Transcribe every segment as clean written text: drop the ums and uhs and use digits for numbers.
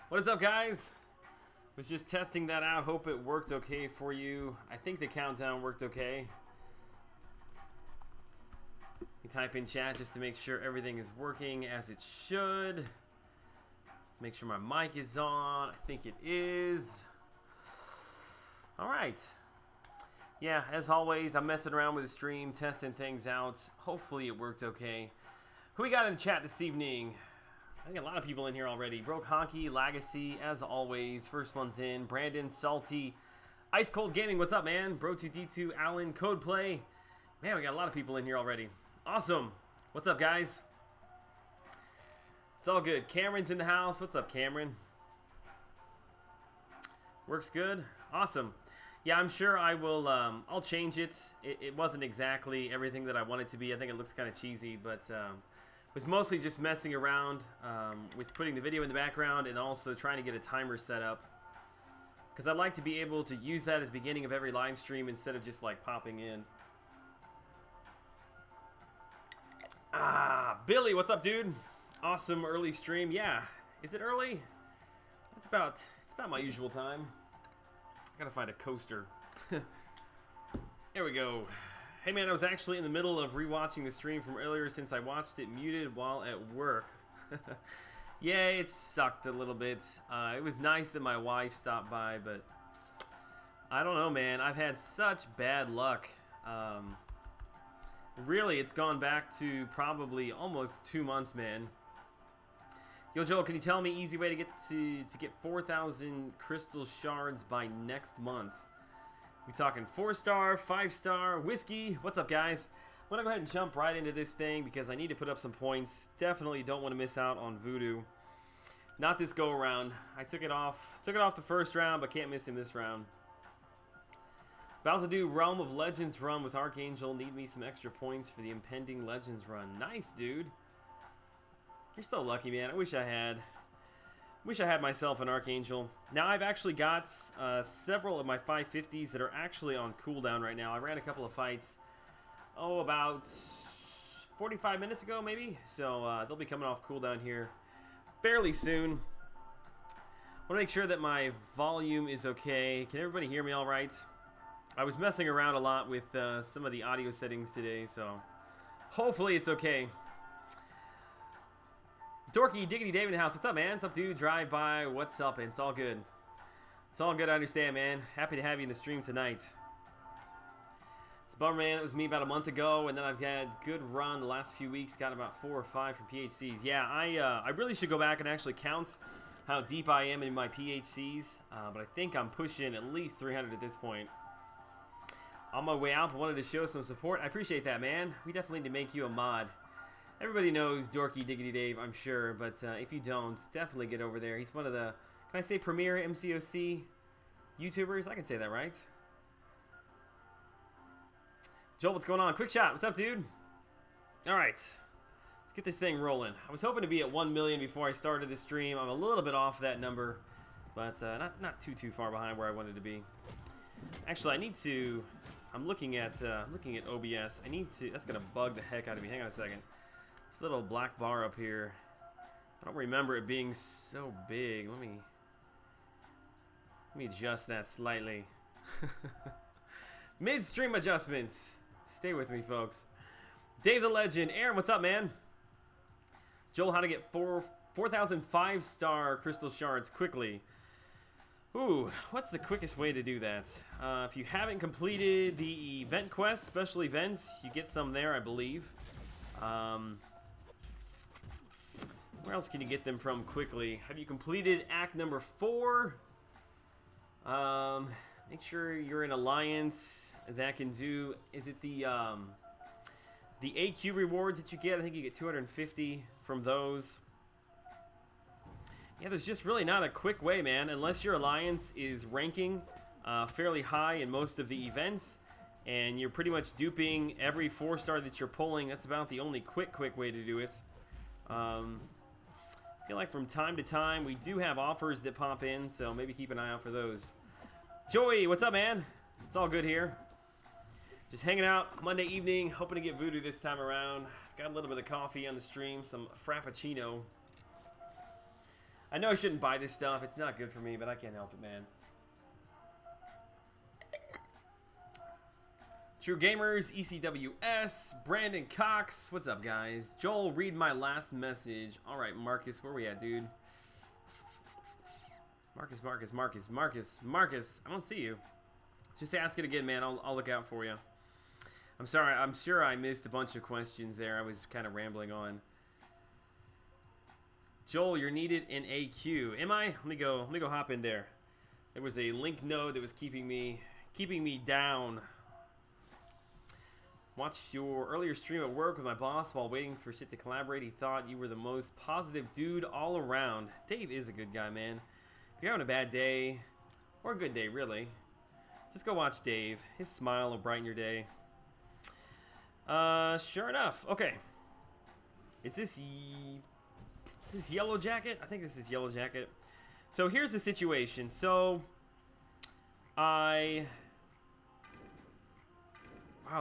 What is up, guys? Was just testing that out. Hope it worked okay for you. I think the countdown worked okay. You type in chat just to make sure everything is working as it should. Make sure my mic is on. I think it is. All right. Yeah, as always, I'm messing around with the stream, testing things out. Hopefully it worked okay. Who we got in the chat this evening? I think a lot of people in here already. Broke Hockey, Legacy, as always. First one's in. Brandon, Salty, Ice Cold Gaming. What's up, man? Bro2D2, Alan, Codeplay. Man, we got a lot of people in here already. Awesome. What's up, guys? It's all good. Cameron's in the house. What's up, Cameron? Works good. Awesome. Yeah, I'm sure I will. I'll change it. It wasn't exactly everything that I want it to be. I think it looks kind of cheesy, but was mostly just messing around with putting the video in the background and also trying to get a timer set up. Because I'd like to be able to use that at the beginning of every live stream instead of just like popping in. Billy, what's up, dude? Awesome early stream. Yeah, is it early? It's about my usual time. I gotta find a coaster. There we go. Hey man, I was actually in the middle of rewatching the stream from earlier since I watched it muted while at work. Yeah, it sucked a little bit. It was nice that my wife stopped by, but I don't know, man. I've had such bad luck. Really, it's gone back to probably almost 2 months, man. Yo, Joel, can you tell me easy way to get 4,000 crystal shards by next month? We talking 4-star, 5-star, whiskey? What's up, guys? I'm gonna go ahead and jump right into this thing because I need to put up some points. Definitely don't want to miss out on Voodoo. Not this go around. I took it off the first round, but can't miss him this round. About to do Realm of Legends run with Archangel. Need me some extra points for the impending Legends run. Nice, dude. You're so lucky, man. I wish I had myself an Archangel. Now, I've actually got several of my 550s that are actually on cooldown right now. I ran a couple of fights, about 45 minutes ago, maybe. So they'll be coming off cooldown here fairly soon. I want to make sure that my volume is okay. Can everybody hear me all right? I was messing around a lot with some of the audio settings today, so hopefully it's okay. Dorky Diggity Dave in the house. What's up, man? What's up, dude? Drive by. What's up? It's all good. It's all good. I understand, man. Happy to have you in the stream tonight. It's a bummer, man. It was me about a month ago, and then I've had good run the last few weeks. Got about 4 or 5 from PHCs. Yeah, I really should go back and actually count how deep I am in my PHCs, but I think I'm pushing at least 300 at this point. On my way out, I wanted to show some support. I appreciate that, man. We definitely need to make you a mod. Everybody knows Dorky Diggity Dave, I'm sure, but if you don't, definitely get over there. He's one of the, can I say premier MCOC YouTubers? I can say that, right? Joel, what's going on? Quick shot, what's up, dude? All right, let's get this thing rolling. I was hoping to be at 1 million before I started this stream. I'm a little bit off that number, but not too far behind where I wanted to be. Actually, I need to, I'm looking at OBS. I need to, that's gonna bug the heck out of me. Hang on a second. This little black bar up here, I don't remember it being so big. Let me adjust that slightly. Mid-stream adjustments. Stay with me, folks. Dave the Legend. Aaron, what's up, man? Joel, how to get 4,000 5-star crystal shards quickly. Ooh, what's the quickest way to do that? If you haven't completed the event quest, special events, you get some there, I believe. Where else can you get them from quickly? Have you completed act number 4? Make sure you're in Alliance. That can do, is it the AQ rewards that you get? I think you get 250 from those. Yeah, there's just really not a quick way, man, unless your Alliance is ranking fairly high in most of the events, and you're pretty much duping every 4-star that you're pulling. That's about the only quick way to do it. I feel like from time to time we do have offers that pop in, so maybe keep an eye out for those. Joey, what's up, man? It's all good here. Just hanging out Monday evening, hoping to get Voodoo this time around. Got a little bit of coffee on the stream, some Frappuccino. I know I shouldn't buy this stuff. It's not good for me, but I can't help it, man. True Gamers, ECWS, Brandon Cox. What's up, guys? Joel, read my last message. All right, Marcus, where we at, dude? Marcus. I don't see you. Just ask it again, man. I'll look out for you. I'm sorry. I'm sure I missed a bunch of questions there. I was kind of rambling on. Joel, you're needed in AQ. Am I? Let me go hop in there. There was a link node that was keeping me down. Watched your earlier stream at work with my boss while waiting for shit to collaborate. He thought you were the most positive dude all around. Dave is a good guy, man. If you're having a bad day, or a good day, really, just go watch Dave. His smile will brighten your day. Sure enough. Okay. Is this Yellow Jacket? I think this is Yellow Jacket. So here's the situation. So wow,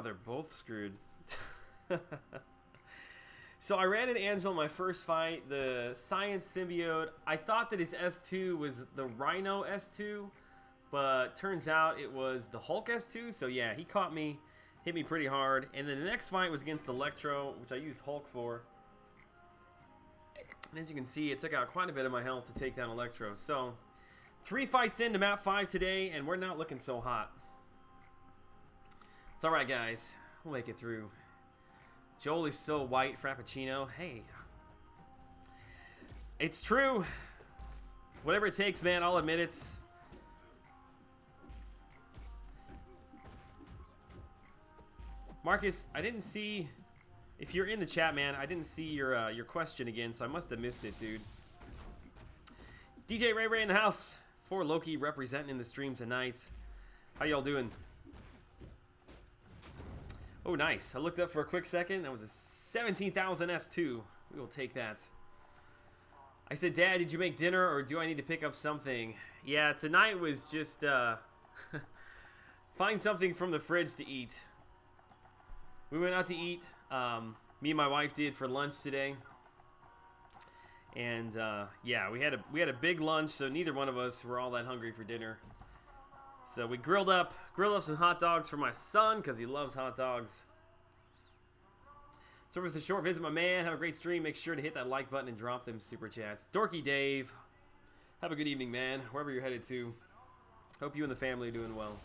they're both screwed. So I ran into Angel in my first fight, the Science Symbiote. I thought that his S2 was the Rhino S2, but turns out it was the Hulk S2. So yeah, he caught me, hit me pretty hard. And then the next fight was against Electro, which I used Hulk for. And as you can see, it took out quite a bit of my health to take down Electro. So 3 fights into map 5 today, and we're not looking so hot. It's alright, guys. We'll make it through. Joel is so white, Frappuccino. Hey. It's true. Whatever it takes, man, I'll admit it. Marcus, I didn't see... If you're in the chat, man, I didn't see your question again, so I must have missed it, dude. DJ Ray in the house. For Loki representing in the stream tonight. How y'all doing? Oh, nice. I looked up for a quick second. That was a 17,000 S2. We will take that. I said, Dad, did you make dinner or do I need to pick up something? Yeah, tonight was just find something from the fridge to eat. We went out to eat. Me and my wife did for lunch today. And yeah, we had a big lunch, so neither one of us were all that hungry for dinner. So we grilled up some hot dogs for my son because he loves hot dogs. So for the short visit, my man. Have a great stream. Make sure to hit that like button and drop them super chats. Dorky Dave, have a good evening, man. Wherever you're headed to. Hope you and the family are doing well.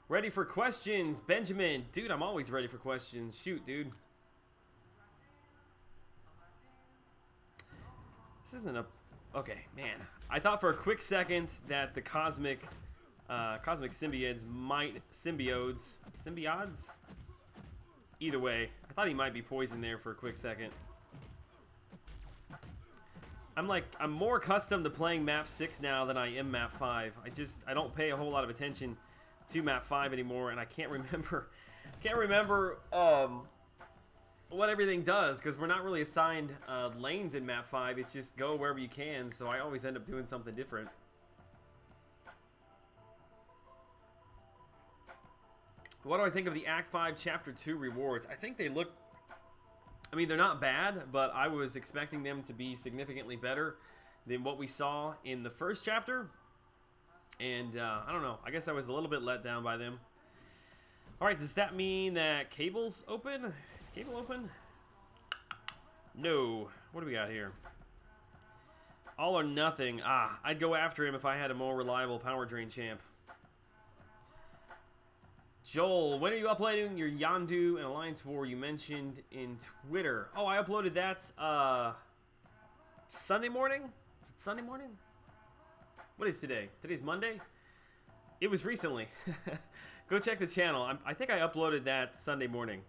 Ready for questions, Benjamin. Dude, I'm always ready for questions. Shoot, dude. This isn't a... Okay, man. I thought for a quick second that the cosmic symbiotes might... Symbiotes? Either way. I thought he might be poisoned there for a quick second. I'm more accustomed to playing map 6 now than I am map 5. I don't pay a whole lot of attention to map 5 anymore, and I can't remember what everything does, because we're not really assigned lanes in map 5. It's just go wherever you can, so I always end up doing something different. What do I think of the Act 5 Chapter 2 rewards? I think they look... I mean, they're not bad, but I was expecting them to be significantly better than what we saw in the first chapter. And, I don't know. I guess I was a little bit let down by them. Alright, does that mean that Cable's open? Is Cable open? No. What do we got here? All or nothing. Ah, I'd go after him if I had a more reliable power drain champ. Joel, when are you uploading your Yondu and Alliance War you mentioned in Twitter? Oh, I uploaded that Sunday morning? Is it Sunday morning? What is today? Today's Monday? It was recently. Go check the channel. I think I uploaded that Sunday morning.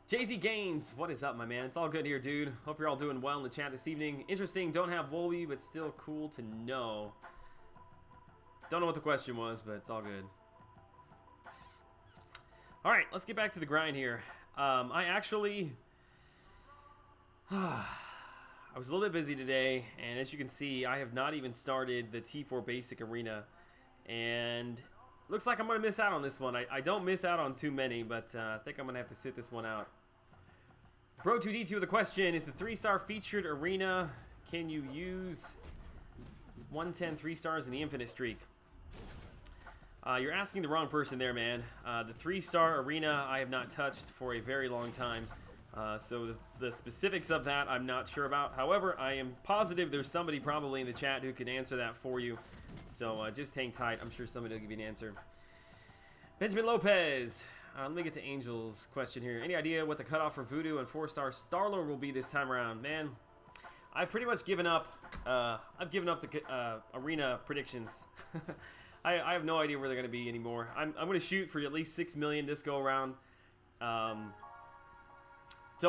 Jay-Z Gaines, what is up, my man? It's all good here, dude. Hope you're all doing well in the chat this evening. Interesting, don't have Wolby, but still cool to know. Don't know what the question was, but it's all good. All right, let's get back to the grind here. I actually... I was a little bit busy today, and as you can see, I have not even started the T4 Basic Arena. And looks like I'm going to miss out on this one. I don't miss out on too many, but I think I'm going to have to sit this one out. Bro2D2 with a question. Is the 3-star featured arena, can you use 110 3-stars in the infinite streak? You're asking the wrong person there, man. The 3-star arena I have not touched for a very long time. So the specifics of that I'm not sure about. However, I am positive there's somebody probably in the chat who can answer that for you. So just hang tight. I'm sure somebody will give you an answer. Benjamin Lopez. Let me get to Angel's question here. Any idea what the cutoff for Voodoo and 4-star Star-Lord will be this time around? Man, I've pretty much given up. I've given up the arena predictions. I have no idea where they're going to be anymore. I'm going to shoot for at least 6 million this go around. Don't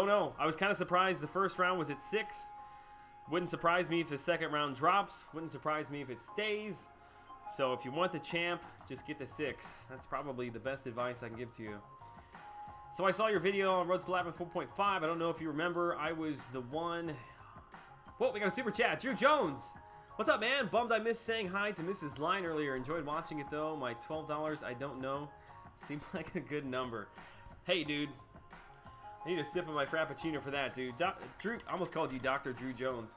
know. I was kind of surprised the first round was at 6. Wouldn't surprise me if the second round drops. Wouldn't surprise me if it stays. So if you want the champ, just get the 6. That's probably the best advice I can give to you. So I saw your video on Road to Lab 4.5. I don't know if you remember. I was the one. Whoa, we got a super chat. Drew Jones. What's up, man? Bummed I missed saying hi to Mrs. Line earlier. Enjoyed watching it, though. My $12, I don't know. Seemed like a good number. Hey, dude. I need a sip of my Frappuccino for that, dude. Drew, I almost called you Dr. Drew Jones.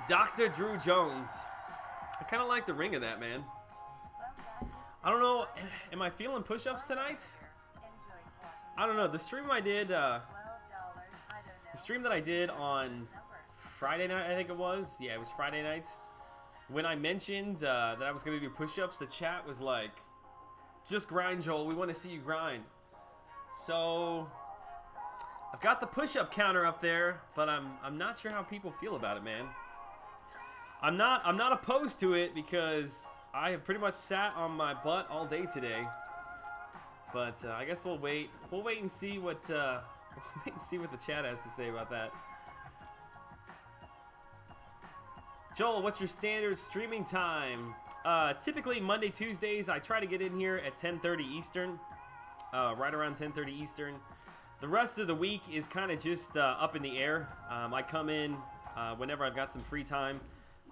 Dr. Drew Jones. I kind of like the ring of that, man. I don't know. Am I feeling push-ups tonight? I don't know. The stream I did, the stream that I did on Friday night, I think it was. Yeah, it was Friday night. When I mentioned that I was going to do push-ups, the chat was like, just grind, Joel. We want to see you grind. So I've got the push-up counter up there, but I'm not sure how people feel about it, man. I'm not opposed to it because I have pretty much sat on my butt all day today. But I guess we'll wait. We'll wait and see what the chat has to say about that. Joel, what's your standard streaming time? Typically Monday, Tuesdays, I try to get in here at 10:30 Eastern. Right around 10:30 Eastern. The rest of the week is kind of just up in the air. I come in whenever I've got some free time,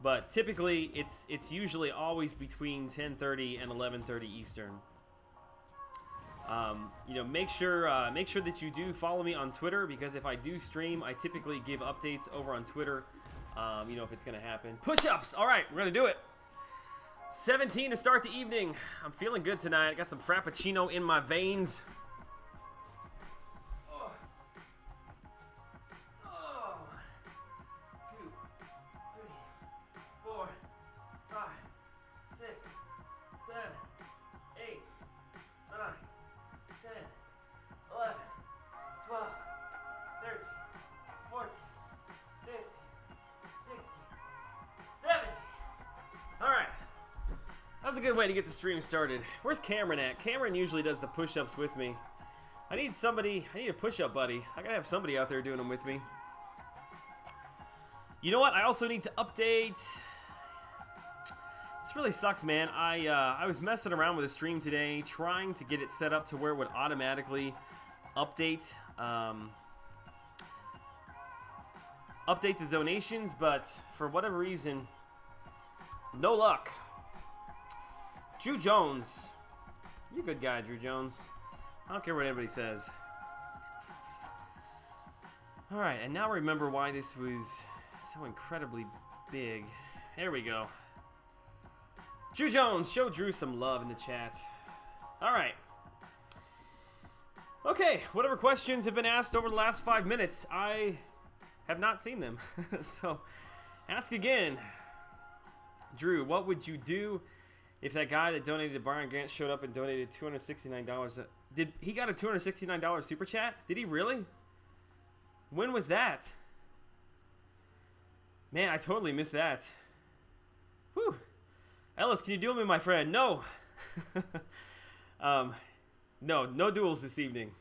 but typically it's usually always between 10:30 and 11:30 Eastern. You know, make sure that you do follow me on Twitter, because if I do stream, I typically give updates over on Twitter. You know, if it's gonna happen. Push-ups. All right, we're gonna do it. 17 to start the evening. I'm feeling good tonight. I got some Frappuccino in my veins. Oh. Oh. 2, 3, 4, 5, 6, 7, 8, 9, 10, 11, 12, 13, 14, 15, 16, 17. All right. That was a good way to get the stream started. Where's Cameron at? Cameron usually does the push-ups with me. I need a push-up buddy. I gotta have somebody out there doing them with me. You know what? I also need to update. This really sucks, man. I was messing around with the stream today, trying to get it set up to where it would automatically update update the donations, but for whatever reason, no luck. Drew Jones. You're a good guy, Drew Jones. I don't care what anybody says. Alright, and now remember why this was so incredibly big. There we go. Drew Jones, show Drew some love in the chat. Alright. Okay, whatever questions have been asked over the last 5 minutes, I have not seen them. So, ask again. Drew, what would you do if that guy that donated to Brian Grant showed up and donated $269? Did he got a $269 super chat? Did he really? When was that? Man, I totally missed that. Whew. Ellis, can you duel me, my friend? No. No duels this evening.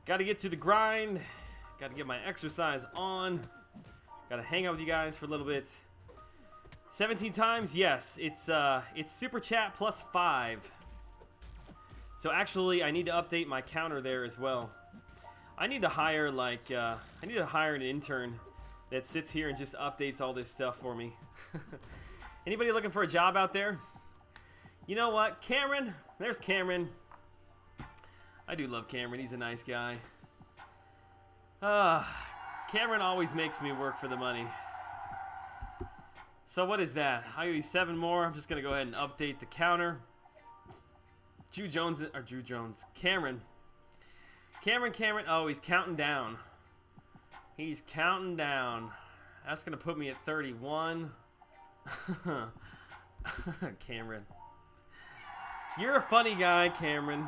Got to get to the grind. Got to get my exercise on. Got to hang out with you guys for a little bit. 17 times, yes. It's super chat plus 5. So actually, I need to update my counter there as well. I need to hire an intern that sits here and just updates all this stuff for me. Anybody looking for a job out there? You know what, Cameron? There's Cameron. I do love Cameron. He's a nice guy. Cameron always makes me work for the money. So what is that? I owe you 7 more. I'm just going to go ahead and update the counter. Cameron. Cameron. Oh, he's counting down. He's counting down. That's going to put me at 31. Cameron. You're a funny guy, Cameron.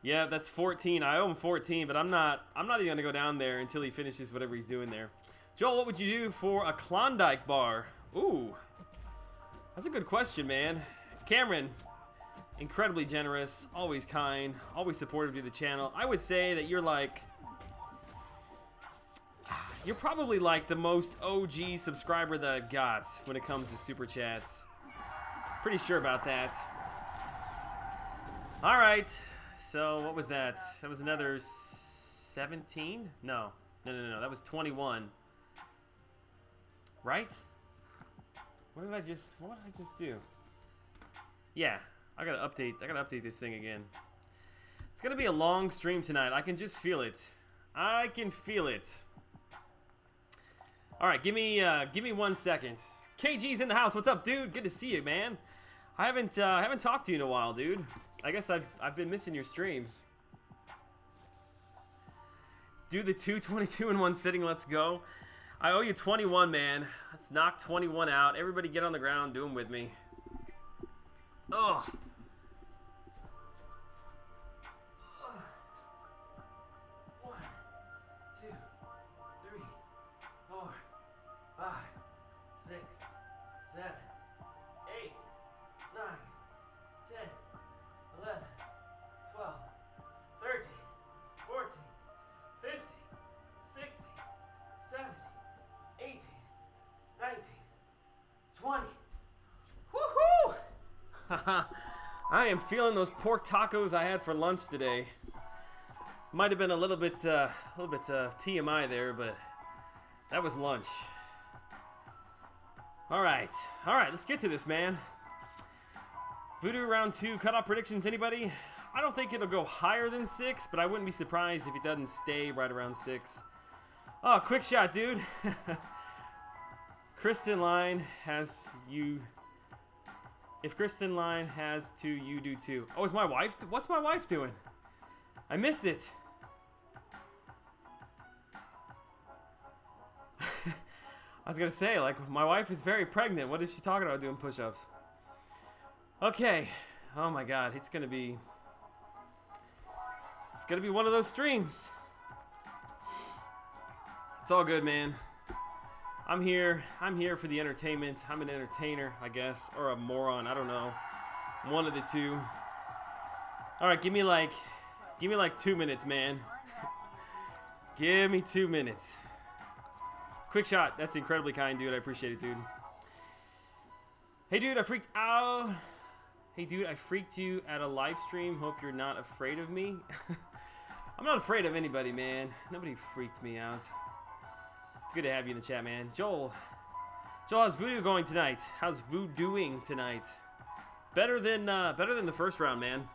Yeah, that's 14. I owe him 14, but I'm not even going to go down there until he finishes whatever he's doing there. Joel, what would you do for a Klondike bar? Ooh. That's a good question, man. Cameron, incredibly generous, always kind, always supportive to the channel. I would say that you're probably like the most OG subscriber that I've got when it comes to super chats. Pretty sure about that. All right. So what was that? That was another 17? No. That was 21. Right? What did I just do? Yeah, I gotta update this thing again. It's gonna be a long stream tonight. I can just feel it. I can feel it. All right, give me 1 second. KG's in the house. What's up, dude? Good to see you, man. I haven't talked to you in a while, dude. I guess I've been missing your streams. Do the 222 in one sitting. Let's go. I owe you 21, man. Let's knock 21 out. Everybody get on the ground. Do them with me. Ugh. I am feeling those pork tacos I had for lunch today. Might have been a little bit TMI there, but that was lunch. All right, let's get to this, man. Voodoo round 2 cutoff predictions. Anybody? I don't think it'll go higher than 6, but I wouldn't be surprised if it doesn't stay right around 6. Oh, quick shot, dude. Kristen Line has you. If Kristen Line has to, you do too. Oh, is my wife? What's my wife doing? I missed it. I was gonna say, like, my wife is very pregnant. What is she talking about doing push-ups? Okay. Oh my God, it's gonna be one of those streams. It's all good, man. I'm here for the entertainment. I'm an entertainer, I guess, or a moron. I don't know. One of the two. All right, give me like 2 minutes, man. Give me 2 minutes. Quick shot. That's incredibly kind, dude. I appreciate it, dude. Hey, dude, I freaked out. Hey, dude, I freaked you at a live stream. Hope you're not afraid of me. I'm not afraid of anybody, man. Nobody freaked me out. Good to have you in the chat, man. Joel, how's Voodoo going tonight? How's Voodooing tonight? Better than the first round, man.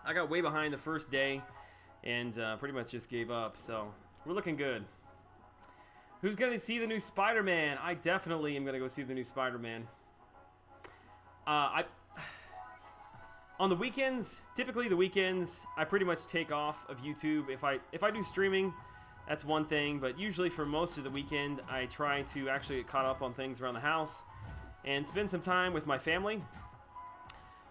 I got way behind the first day, and pretty much just gave up. So we're looking good. Who's gonna see the new Spider-Man? I definitely am gonna go see the new Spider-Man. On the weekends, typically the weekends, I pretty much take off of YouTube. If I do streaming, that's one thing, but usually for most of the weekend, I try to actually get caught up on things around the house and spend some time with my family.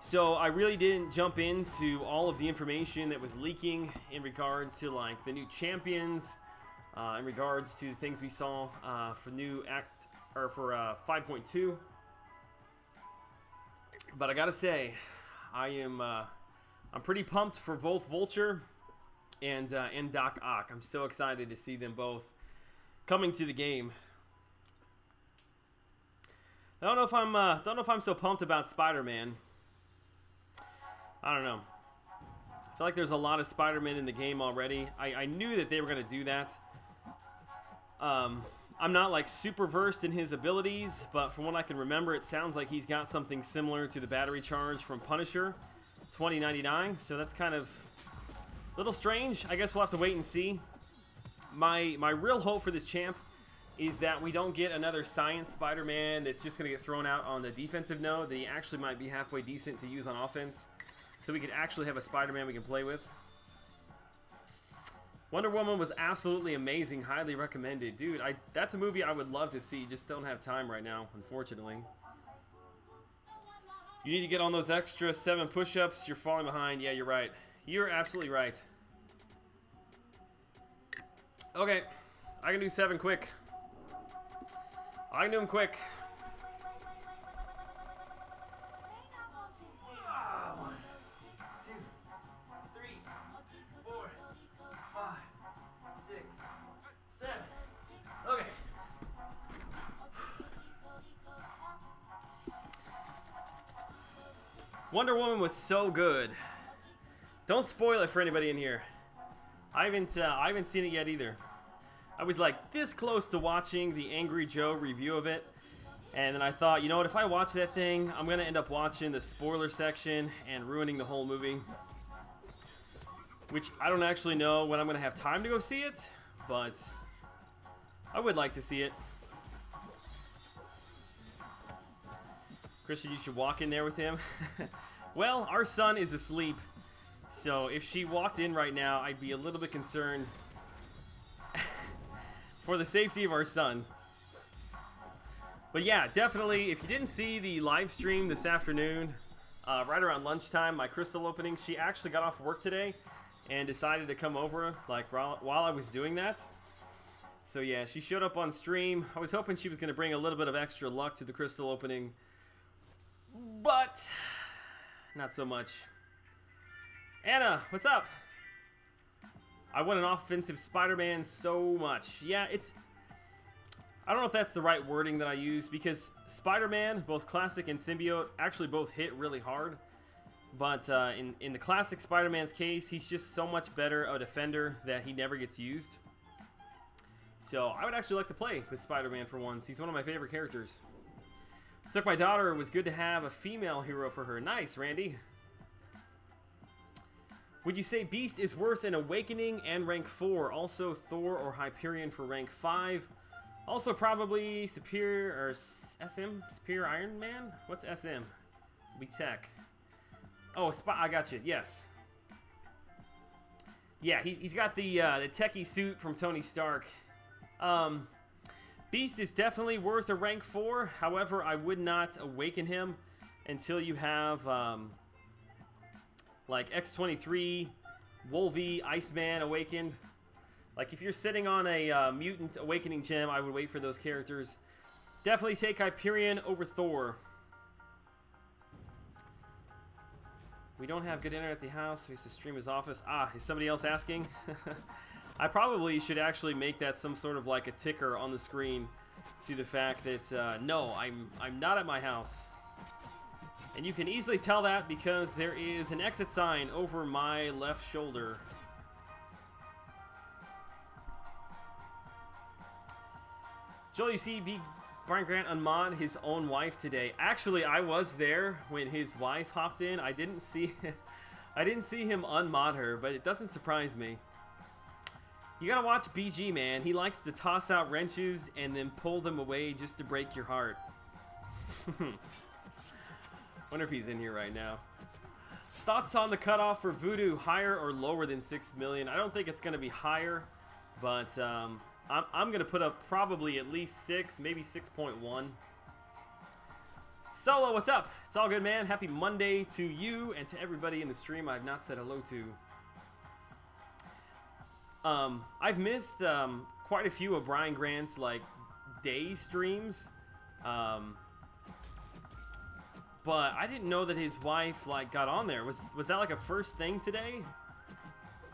So I really didn't jump into all of the information that was leaking in regards to like the new champions, in regards to the things we saw for new act or for 5.2. But I gotta say, I'm pretty pumped for both Vulture and Doc Ock. I'm so excited to see them both coming to the game. I don't know if I'm so pumped about Spider-Man. I don't know. I feel like there's a lot of Spider-Man in the game already. I knew that they were gonna do that. I'm not like super versed in his abilities, but from what I can remember, it sounds like he's got something similar to the battery charge from Punisher. $20.99, so that's kind of a little strange. I guess we'll have to wait and see. My real hope for this champ is that we don't get another science Spider-Man that's just going to get thrown out on the defensive node, that he actually might be halfway decent to use on offense, so we could actually have a Spider-Man we can play with. Wonder Woman was absolutely amazing, highly recommended. Dude, that's a movie I would love to see, just don't have time right now, unfortunately. You need to get on those extra 7 push-ups, you're falling behind. Yeah, you're right. You're absolutely right. Okay, I can do 7 quick. I can do them quick. 1, 2, 3, 4, 5, 6, 7. Okay. Wonder Woman was so good. Don't spoil it for anybody in here. I haven't seen it yet either. I was like this close to watching the Angry Joe review of it, and then I thought, you know what, if I watch that thing, I'm gonna end up watching the spoiler section and ruining the whole movie. Which I don't actually know when I'm gonna have time to go see it, but I would like to see it. Christian, you should walk in there with him. Well, our son is asleep, so if she walked in right now, I'd be a little bit concerned for the safety of our son. But yeah, definitely, if you didn't see the live stream this afternoon, right around lunchtime, my crystal opening, she actually got off work today and decided to come over like while I was doing that. So yeah, she showed up on stream. I was hoping she was going to bring a little bit of extra luck to the crystal opening, but not so much. Anna, what's up? I want an offensive Spider-Man so much. Yeah, I don't know if that's the right wording that I use, because Spider-Man, both classic and symbiote, actually both hit really hard. But in the classic Spider-Man's case, he's just so much better a defender that he never gets used. So I would actually like to play with Spider-Man for once. He's one of my favorite characters. Took my daughter. It was good to have a female hero for her. Nice, Randy. Would you say Beast is worth an Awakening and rank 4? Also Thor or Hyperion for rank 5. Also probably Superior or SM? Superior Iron Man? What's SM? Be tech. Oh, I got you. Yes. Yeah, he's got the techie suit from Tony Stark. Beast is definitely worth a rank 4. However, I would not awaken him until you have like X-23, Wolvie, Iceman awakened. Like if you're sitting on a mutant awakening gem, I would wait for those characters. Definitely take Hyperion over Thor. We don't have good internet at the house. We used to stream his office. Ah, is somebody else asking? I probably should actually make that some sort of like a ticker on the screen to the fact that no, I'm not at my house. And you can easily tell that because there is an exit sign over my left shoulder. Joel, you see Brian Grant unmod his own wife today. Actually, I was there when his wife hopped in. I didn't see him unmod her, but it doesn't surprise me. You gotta watch BG, man. He likes to toss out wrenches and then pull them away just to break your heart. Wonder if he's in here right now. Thoughts on the cutoff for Voodoo, higher or lower than 6 million? I don't think it's going to be higher, but I'm going to put up probably at least 6, maybe 6.1. Solo, what's up? It's all good, man. Happy Monday to you and to everybody in the stream I've not said hello to. I've missed quite a few of Brian Grant's like day streams. But I didn't know that his wife like got on there. Was that like a first thing today?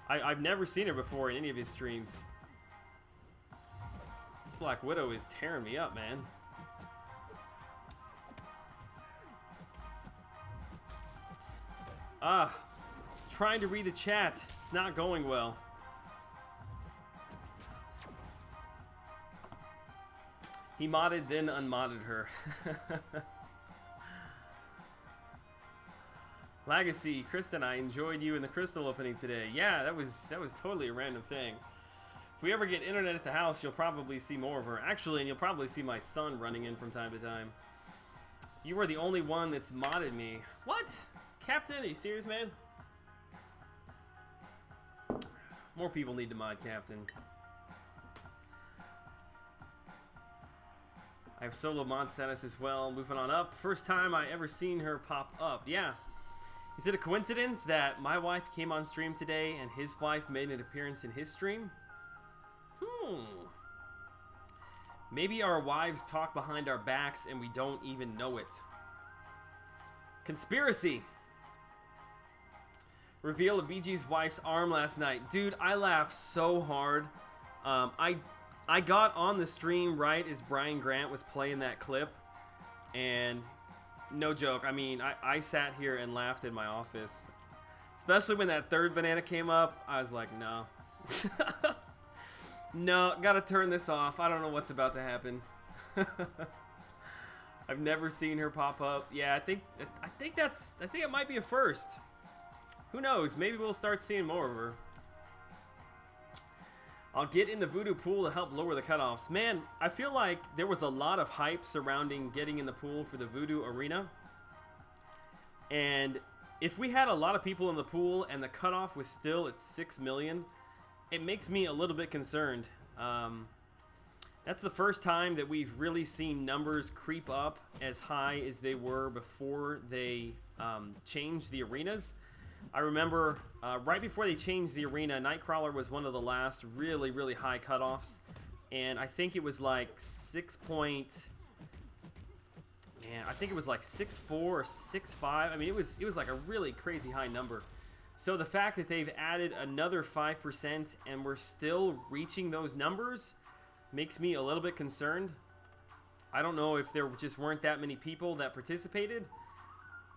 I've never seen her before in any of his streams. This Black Widow is tearing me up, man. Trying to read the chat. It's not going well. He modded, then unmodded her. Legacy, Kristen, I enjoyed you in the crystal opening today. Yeah, that was totally a random thing. If we ever get internet at the house, you'll probably see more of her. Actually, and you'll probably see my son running in from time to time. You were the only one that's modded me. What? Captain, are you serious, man? More people need to mod Captain. I have solo mod status as well. Moving on up. First time I ever seen her pop up. Yeah. Is it a coincidence that my wife came on stream today and his wife made an appearance in his stream? Maybe our wives talk behind our backs and we don't even know it. Conspiracy. Reveal of BG's wife's arm last night. Dude, I laughed so hard. I got on the stream right as Brian Grant was playing that clip. And no joke, I mean, I sat here and laughed in my office. Especially when that third banana came up. I was like, no. No, gotta turn this off. I don't know what's about to happen. I've never seen her pop up. Yeah, I think it might be a first. Who knows? Maybe we'll start seeing more of her. I'll get in the Voodoo pool to help lower the cutoffs. Man, I feel like there was a lot of hype surrounding getting in the pool for the Voodoo arena. And if we had a lot of people in the pool and the cutoff was still at 6 million, it makes me a little bit concerned. That's the first time that we've really seen numbers creep up as high as they were before they changed the arenas. I remember right before they changed the arena, Nightcrawler was one of the last really, really high cutoffs. And I think it was like 6.4 or 6.5. I mean, it was like a really crazy high number. So the fact that they've added another 5% and we're still reaching those numbers makes me a little bit concerned. I don't know if there just weren't that many people that participated.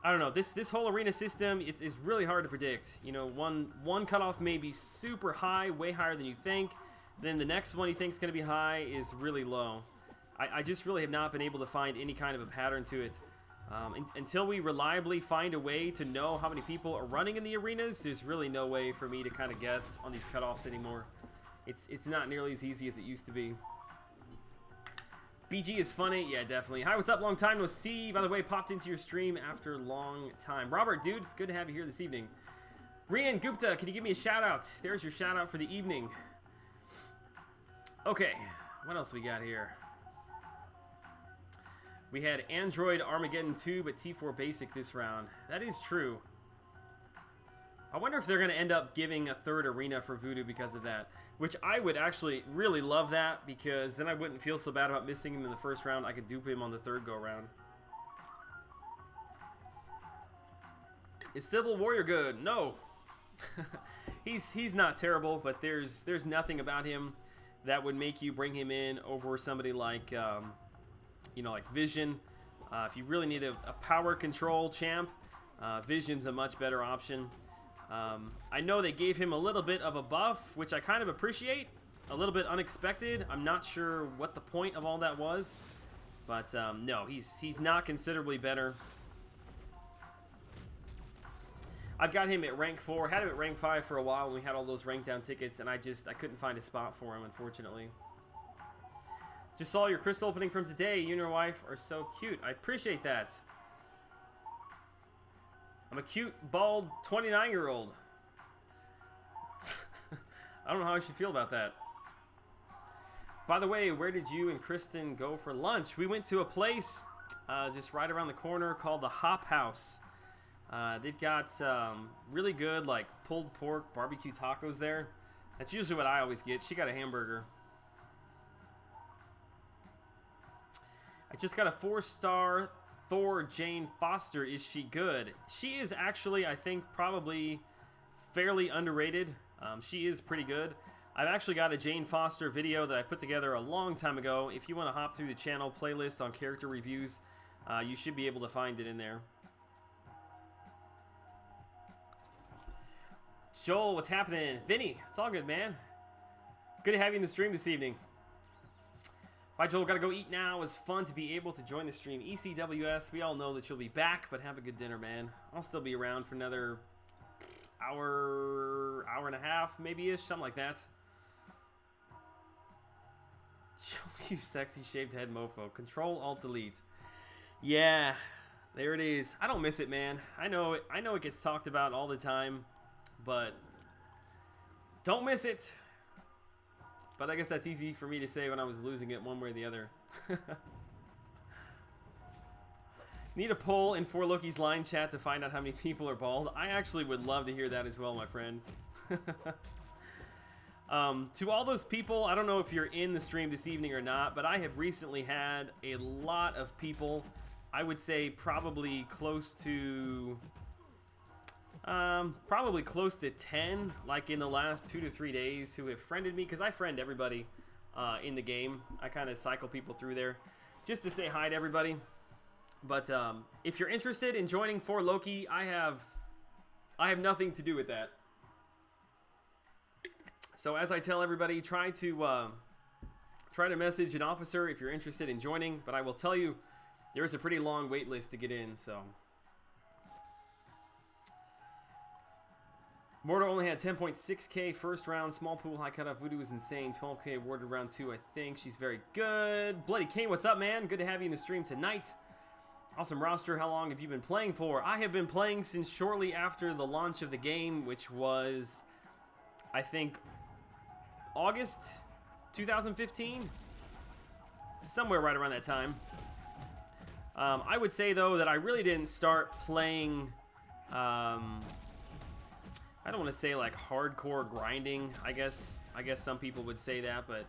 I don't know. This whole arena system, it's really hard to predict. You know, one cutoff may be super high, way higher than you think. Then the next one you think is going to be high is really low. I just really have not been able to find any kind of a pattern to it. Until we reliably find a way to know how many people are running in the arenas, there's really no way for me to kind of guess on these cutoffs anymore. It's not nearly as easy as it used to be. BG is funny. Yeah, definitely. Hi, what's up? Long time no see. By the way, popped into your stream after a long time. Robert, dude, it's good to have you here this evening. Rian Gupta, can you give me a shout out? There's your shout out for the evening. Okay, what else we got here? We had Android Armageddon 2, but T4 Basic this round. That is true. I wonder if they're going to end up giving a third arena for Voodoo because of that. Which I would actually really love that, because then I wouldn't feel so bad about missing him in the first round. I could dupe him on the third go-round. Is Civil Warrior good? No. He's not terrible, but there's nothing about him that would make you bring him in over somebody like... you know, like Vision. If you really need a power control champ, Vision's a much better option. I know they gave him a little bit of a buff, which I kind of appreciate. A little bit unexpected. I'm not sure what the point of all that was. But no, he's not considerably better. I've got him at rank 4. Had him at rank 5 for a while when we had all those rank down tickets, and I couldn't find a spot for him, unfortunately. Just saw your crystal opening from today. You and your wife are so cute. I appreciate that. I'm a cute, bald 29-year-old. I don't know how I should feel about that. By the way, where did you and Kristen go for lunch? We went to a place just right around the corner called the Hop House. They've got really good, like, pulled pork barbecue tacos there. That's usually what I always get. She got a hamburger. I just got a 4-star Thor Jane Foster. Is she good? She is actually, I think, probably fairly underrated. She is pretty good. I've actually got a Jane Foster video that I put together a long time ago. If you want to hop through the channel playlist on character reviews, you should be able to find it in there. Joel, what's happening? Vinny, it's all good, man. Good to have you in the stream this evening. Bye, Joel. Gotta go eat now. It was fun to be able to join the stream. ECWS, we all know that you'll be back, but have a good dinner, man. I'll still be around for another hour and a half, maybe-ish, something like that. You sexy shaved head mofo. Control-Alt-Delete. Yeah, there it is. I don't miss it, man. I know it gets talked about all the time, but don't miss it. But I guess that's easy for me to say when I was losing it one way or the other. Need a poll in 4Loki's line chat to find out how many people are bald. I actually would love to hear that as well, my friend. To all those people, I don't know if you're in the stream this evening or not, but I have recently had a lot of people, I would say probably close to 10, like in the last 2 to 3 days, who have friended me, because I friend everybody in the game. I kind of cycle people through there just to say hi to everybody. But if you're interested in joining 4Loki, I have nothing to do with that. So as I tell everybody, try to message an officer if you're interested in joining. But I will tell you, there is a pretty long wait list to get in. So Mortar only had 10.6k first round. Small pool, high cutoff. Voodoo is insane. 12k awarded round 2, I think. She's very good. Bloody Kane, what's up, man? Good to have you in the stream tonight. Awesome roster. How long have you been playing for? I have been playing since shortly after the launch of the game, which was, I think, August 2015? Somewhere right around that time. I would say, though, that I really didn't start playing, I don't want to say like hardcore grinding, I guess some people would say that, but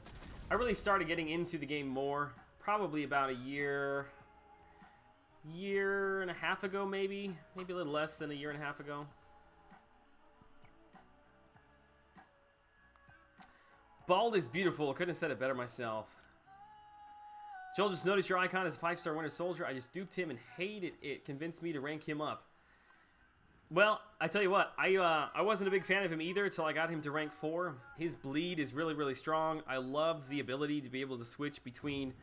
I really started getting into the game more probably about a year and a half ago, maybe a little less than a year and a half ago. Bald is beautiful. Couldn't have said it better myself. Joel, just noticed your icon is a 5-star Winter Soldier. I just duped him and hated it. Convinced me to rank him up. Well, I tell you what, I wasn't a big fan of him either until I got him to rank 4. His bleed is really, really strong. I love the ability to be able to switch between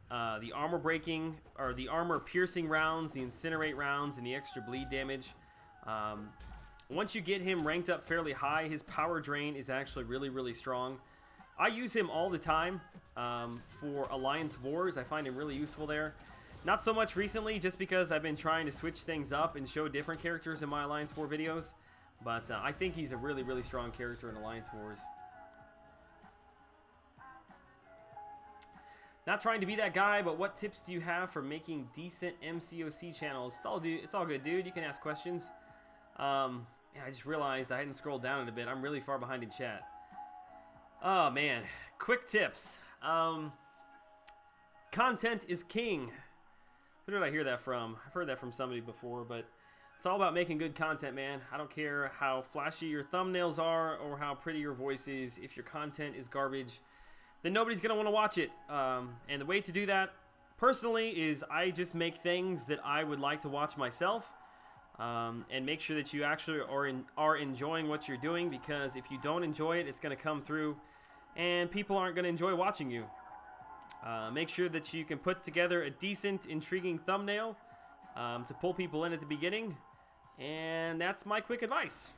the armor breaking, or the armor piercing rounds, the incinerate rounds, and the extra bleed damage. Once you get him ranked up fairly high, his power drain is actually really, really strong. I use him all the time for Alliance Wars. I find him really useful there. Not so much recently, just because I've been trying to switch things up and show different characters in my Alliance War videos. But I think he's a really, really strong character in Alliance Wars. Not trying to be that guy, but what tips do you have for making decent MCOC channels? It's all good, dude. You can ask questions. Yeah, I just realized I hadn't scrolled down in a bit. I'm really far behind in chat. Oh, man. Quick tips. Content is king. Who did I hear that from? I've heard that from somebody before, but it's all about making good content, man. I don't care how flashy your thumbnails are or how pretty your voice is. If your content is garbage, then nobody's going to want to watch it. And the way to do that, personally, is I just make things that I would like to watch myself. And make sure that you actually are enjoying what you're doing, because if you don't enjoy it, it's going to come through and people aren't going to enjoy watching you. Make sure that you can put together a decent, intriguing thumbnail to pull people in at the beginning. And that's my quick advice.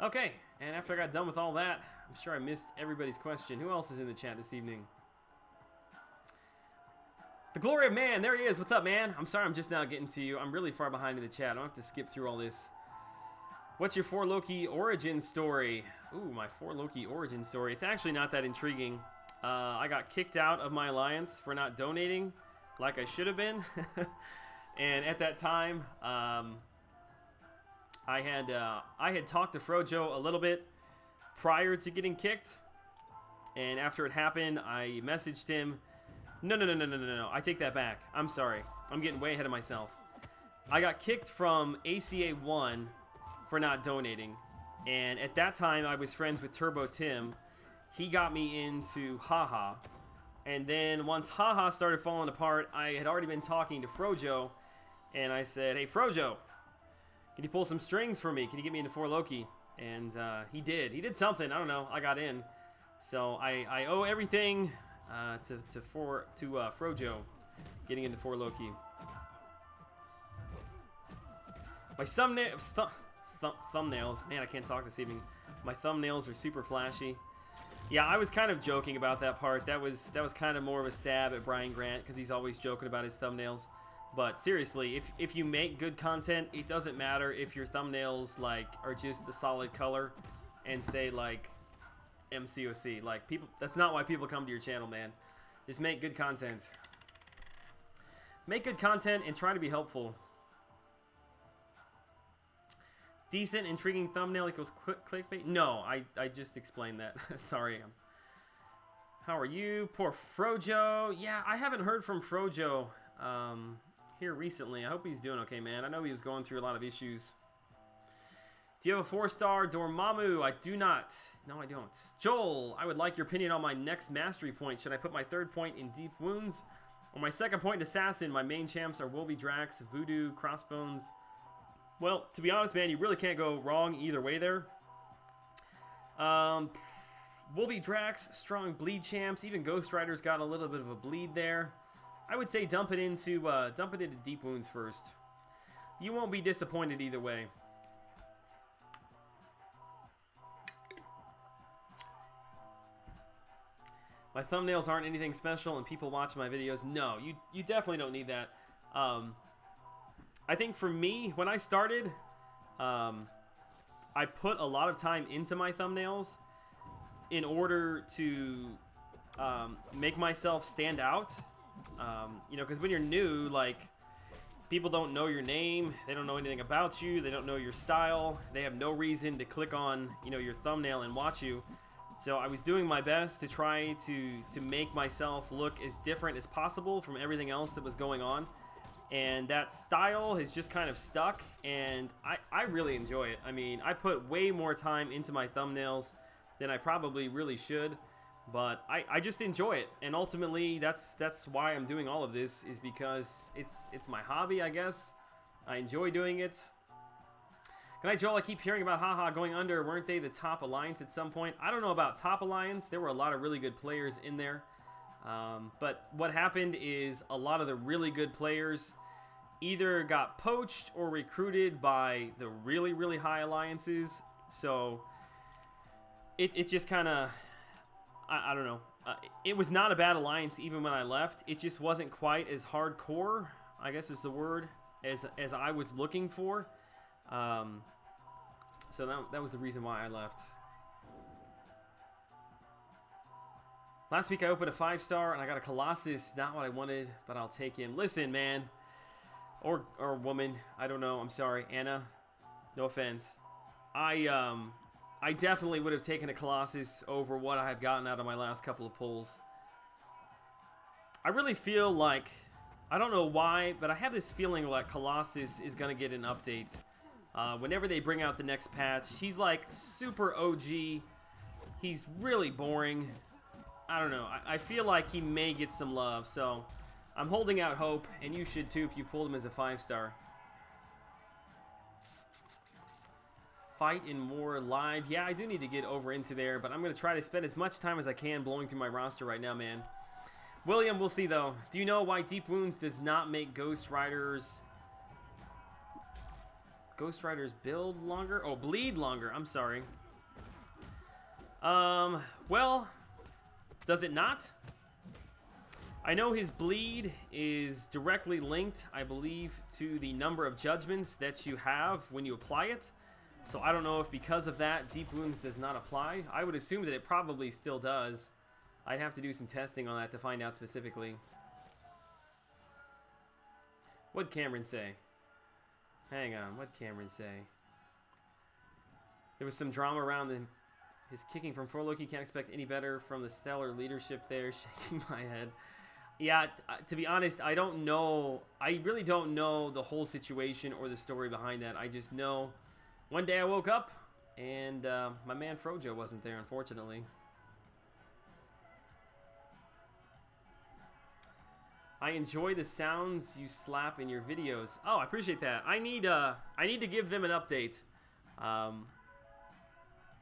Okay, and after I got done with all that, I'm sure I missed everybody's question. Who else is in the chat this evening? The Glory of Man, there he is. What's up, man? I'm sorry I'm just now getting to you. I'm really far behind in the chat. I don't have to skip through all this. What's your 4Loki origin story? Ooh, my 4Loki origin story. It's actually not that intriguing. I got kicked out of my alliance for not donating like I should have been. And at that time, I had talked to Frojo a little bit prior to getting kicked. And after it happened, I messaged him. No. I take that back. I'm sorry. I'm getting way ahead of myself. I got kicked from ACA 1 for not donating. And at that time, I was friends with Turbo Tim. He got me into Haha. And then once Haha started falling apart, I had already been talking to Frojo. And I said, hey, Frojo, can you pull some strings for me? Can you get me into 4Loki? And he did. He did something. I don't know. I got in. So I owe everything to Frojo getting into 4 Loki. My thumbnails, man, I can't talk this evening. My thumbnails are super flashy. Yeah, I was kind of joking about that part. That was kind of more of a stab at Brian Grant because he's always joking about his thumbnails. But seriously, if you make good content, it doesn't matter if your thumbnails like are just a solid color and say like MCOC. Like people, that's not why people come to your channel, man. Just make good content. Make good content and try to be helpful. Decent, intriguing thumbnail equals quick clickbait? No, I just explained that. Sorry. How are you? Poor Frojo. Yeah, I haven't heard from Frojo here recently. I hope he's doing okay, man. I know he was going through a lot of issues. Do you have a 4-star Dormammu? I do not. No, I don't. Joel, I would like your opinion on my next mastery point. Should I put my 3rd point in Deep Wounds? Or my 2nd point in Assassin? My main champs are Wolby Drax, Voodoo, Crossbones. Well, to be honest, man, you really can't go wrong either way there. Wolby Drax, strong bleed champs. Even Ghost Rider's got a little bit of a bleed there. I would say dump it into Deep Wounds first. You won't be disappointed either way. My thumbnails aren't anything special, and people watch my videos. No, you definitely don't need that. I think for me, when I started, I put a lot of time into my thumbnails in order to make myself stand out. You know, because when you're new, like, people don't know your name, they don't know anything about you, they don't know your style, they have no reason to click on, you know, your thumbnail and watch you. So I was doing my best to try to make myself look as different as possible from everything else that was going on. And that style has just kind of stuck, and I really enjoy it. I mean, I put way more time into my thumbnails than I probably really should, but I just enjoy it. And ultimately, that's why I'm doing all of this, is because it's my hobby, I guess. I enjoy doing it. Good night, Joel. I keep hearing about Haha going under. Weren't they the top alliance at some point? I don't know about top alliance. There were a lot of really good players in there. But what happened is a lot of the really good players either got poached or recruited by the really, really high alliances. So it just kind of, I don't know. It was not a bad alliance even when I left. It just wasn't quite as hardcore, I guess is the word, as I was looking for. So that was the reason why I left. Last week I opened a 5-star and I got a Colossus. Not what I wanted, but I'll take him. Listen, man. Or woman. I don't know. I'm sorry. Anna. No offense. I definitely would have taken a Colossus over what I have gotten out of my last couple of pulls. I really feel like, I don't know why, but I have this feeling like Colossus is going to get an update. Whenever they bring out the next patch, he's like super OG. He's really boring. I don't know. I feel like he may get some love, so I'm holding out hope, and you should too if you pulled him as a 5-star. Fight in more live. Yeah, I do need to get over into there, but I'm going to try to spend as much time as I can blowing through my roster right now, man. William, we'll see, though. Do you know why Deep Wounds does not make Ghost Riders build longer? Oh, bleed longer. I'm sorry. Well, does it not? I know his bleed is directly linked, I believe, to the number of judgments that you have when you apply it. So I don't know if because of that, Deep Wounds does not apply. I would assume that it probably still does. I'd have to do some testing on that to find out specifically. What'd Cameron say? Hang on, what'd Cameron say? There was some drama around his kicking from 4 Loki. Can't expect any better from the stellar leadership there. Shaking my head. Yeah, to be honest, I don't know. I really don't know the whole situation or the story behind that. I just know one day I woke up and my man Frojo wasn't there, unfortunately. I enjoy the sounds you slap in your videos. Oh, I appreciate that. I need to give them an update.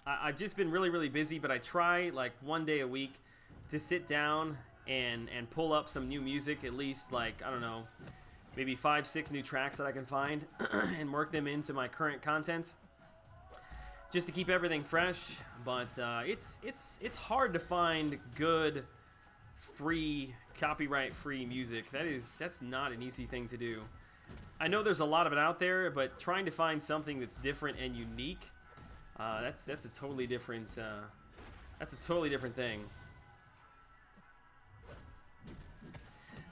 I've just been really, really busy, but I try like one day a week to sit down and pull up some new music, at least like, I don't know, maybe 5, 6 new tracks that I can find and work them into my current content just to keep everything fresh. But it's hard to find good, free, copyright-free music. That's not an easy thing to do. I know there's a lot of it out there, but trying to find something that's different and unique, that's a totally different thing.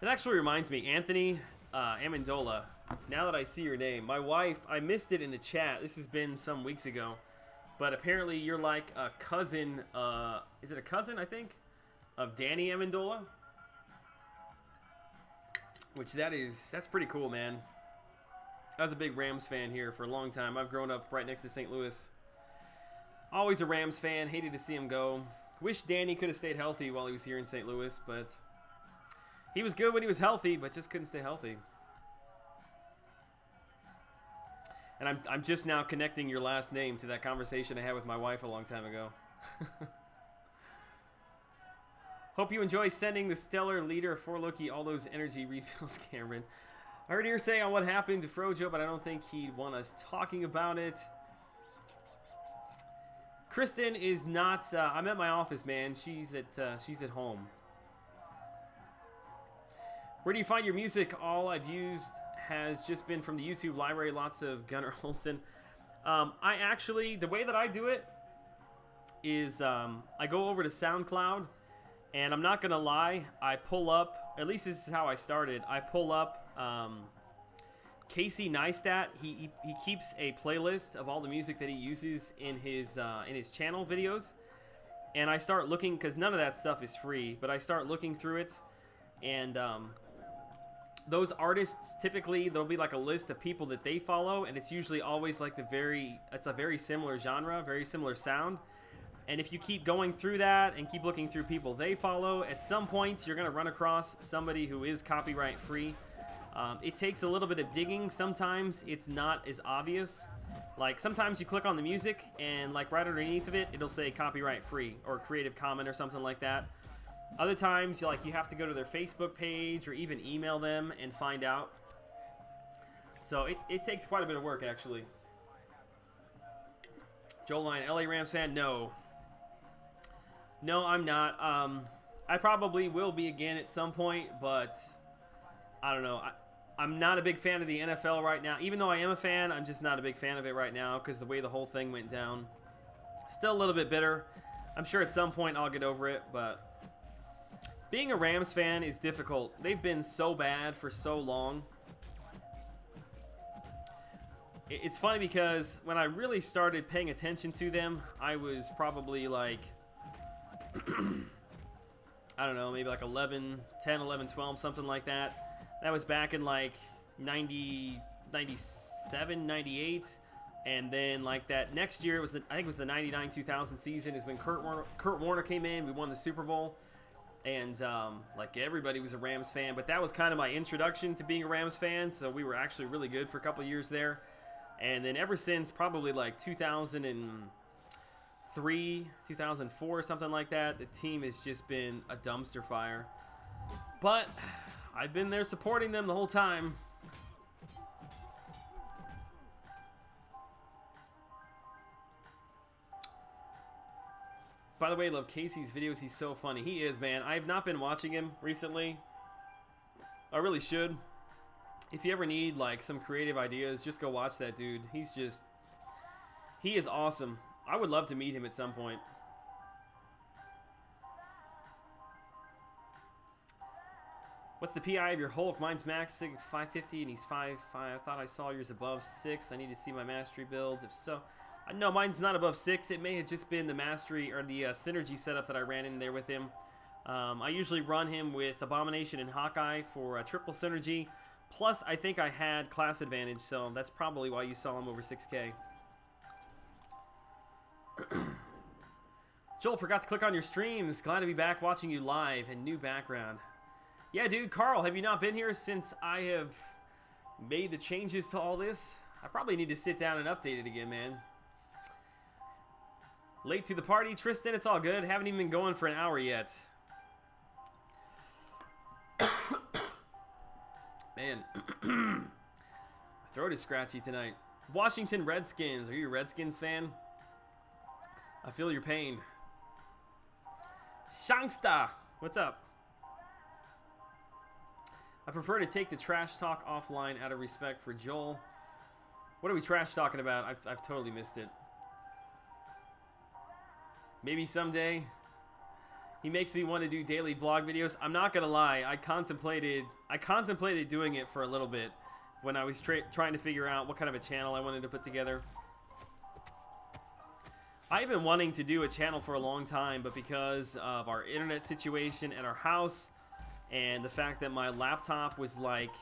It actually reminds me, Anthony Amendola. Now that I see your name, my wife, I missed it in the chat. This has been some weeks ago, but apparently you're like a cousin. Is it a cousin? I think of Danny Amendola. Which that's pretty cool, man. I was a big Rams fan here for a long time. I've grown up right next to St. Louis. Always a Rams fan. Hated to see him go. Wish Danny could have stayed healthy while he was here in St. Louis, but he was good when he was healthy, but just couldn't stay healthy. And I'm just now connecting your last name to that conversation I had with my wife a long time ago. Hope you enjoy sending the stellar leader for Loki all those energy refills, Cameron. I heard you say on what happened to Frojo, but I don't think he'd want us talking about it. Kristen is not. I'm at my office, man. She's at home. Where do you find your music? All I've used has just been from the YouTube library. Lots of Gunnar Holston. I actually, the way that I do it is I go over to SoundCloud, and I'm not gonna lie, I pull up. At least this is how I started. I pull up Casey Neistat. He keeps a playlist of all the music that he uses in his channel videos, and I start looking, because none of that stuff is free, but I start looking through it, and those artists, typically there'll be like a list of people that they follow, and it's usually always like it's a very similar genre, very similar sound. And if you keep going through that and keep looking through people they follow, at some point you're gonna run across somebody who is copyright free. It takes a little bit of digging. Sometimes it's not as obvious. Like sometimes you click on the music and like right underneath of it, it'll say copyright free or Creative Commons or something like that. Other times, you have to go to their Facebook page or even email them and find out. So it takes quite a bit of work, actually. Joel Line, LA Rams fan? No. No, I'm not. I probably will be again at some point, but I don't know. I'm not a big fan of the NFL right now. Even though I am a fan, I'm just not a big fan of it right now because the way the whole thing went down. Still a little bit bitter. I'm sure at some point I'll get over it, but being a Rams fan is difficult. They've been so bad for so long. It's funny because when I really started paying attention to them, I was probably like, I don't know, maybe like 10, 11, 12, something like that. That was back in like 90, 97, 98. And then like that next year, I think it was the 99-2000 season is when Kurt Warner came in. We won the Super Bowl. And like everybody was a Rams fan, but that was kind of my introduction to being a Rams fan. So we were actually really good for a couple of years there. And then ever since probably like 2003, 2004, something like that, the team has just been a dumpster fire. But I've been there supporting them the whole time. By the way, I love Casey's videos. He's so funny. He is, man. I have not been watching him recently. I really should. If you ever need like some creative ideas, just go watch that dude. He is awesome. I would love to meet him at some point. What's the PI of your Hulk? Mine's max 550 and he's 5'5". I thought I saw yours above 6. I need to see my mastery builds. If so, no, mine's not above 6. It may have just been the mastery or the synergy setup that I ran in there with him. I usually run him with Abomination and Hawkeye for a triple synergy. Plus, I think I had class advantage, so that's probably why you saw him over 6K. Joel, forgot to click on your streams. Glad to be back watching you live and new background. Yeah, dude, Carl, have you not been here since I have made the changes to all this? I probably need to sit down and update it again, man. Late to the party, Tristan. It's all good. Haven't even been going for an hour yet. Man, my throat is scratchy tonight. Washington Redskins. Are you a Redskins fan? I feel your pain. Shangsta, what's up? I prefer to take the trash talk offline out of respect for Joel. What are we trash talking about? I've totally missed it. Maybe someday. He makes me want to do daily vlog videos. I'm not gonna lie. I contemplated doing it for a little bit when I was trying to figure out what kind of a channel I wanted to put together. I've been wanting to do a channel for a long time, but because of our internet situation at our house and the fact that my laptop was like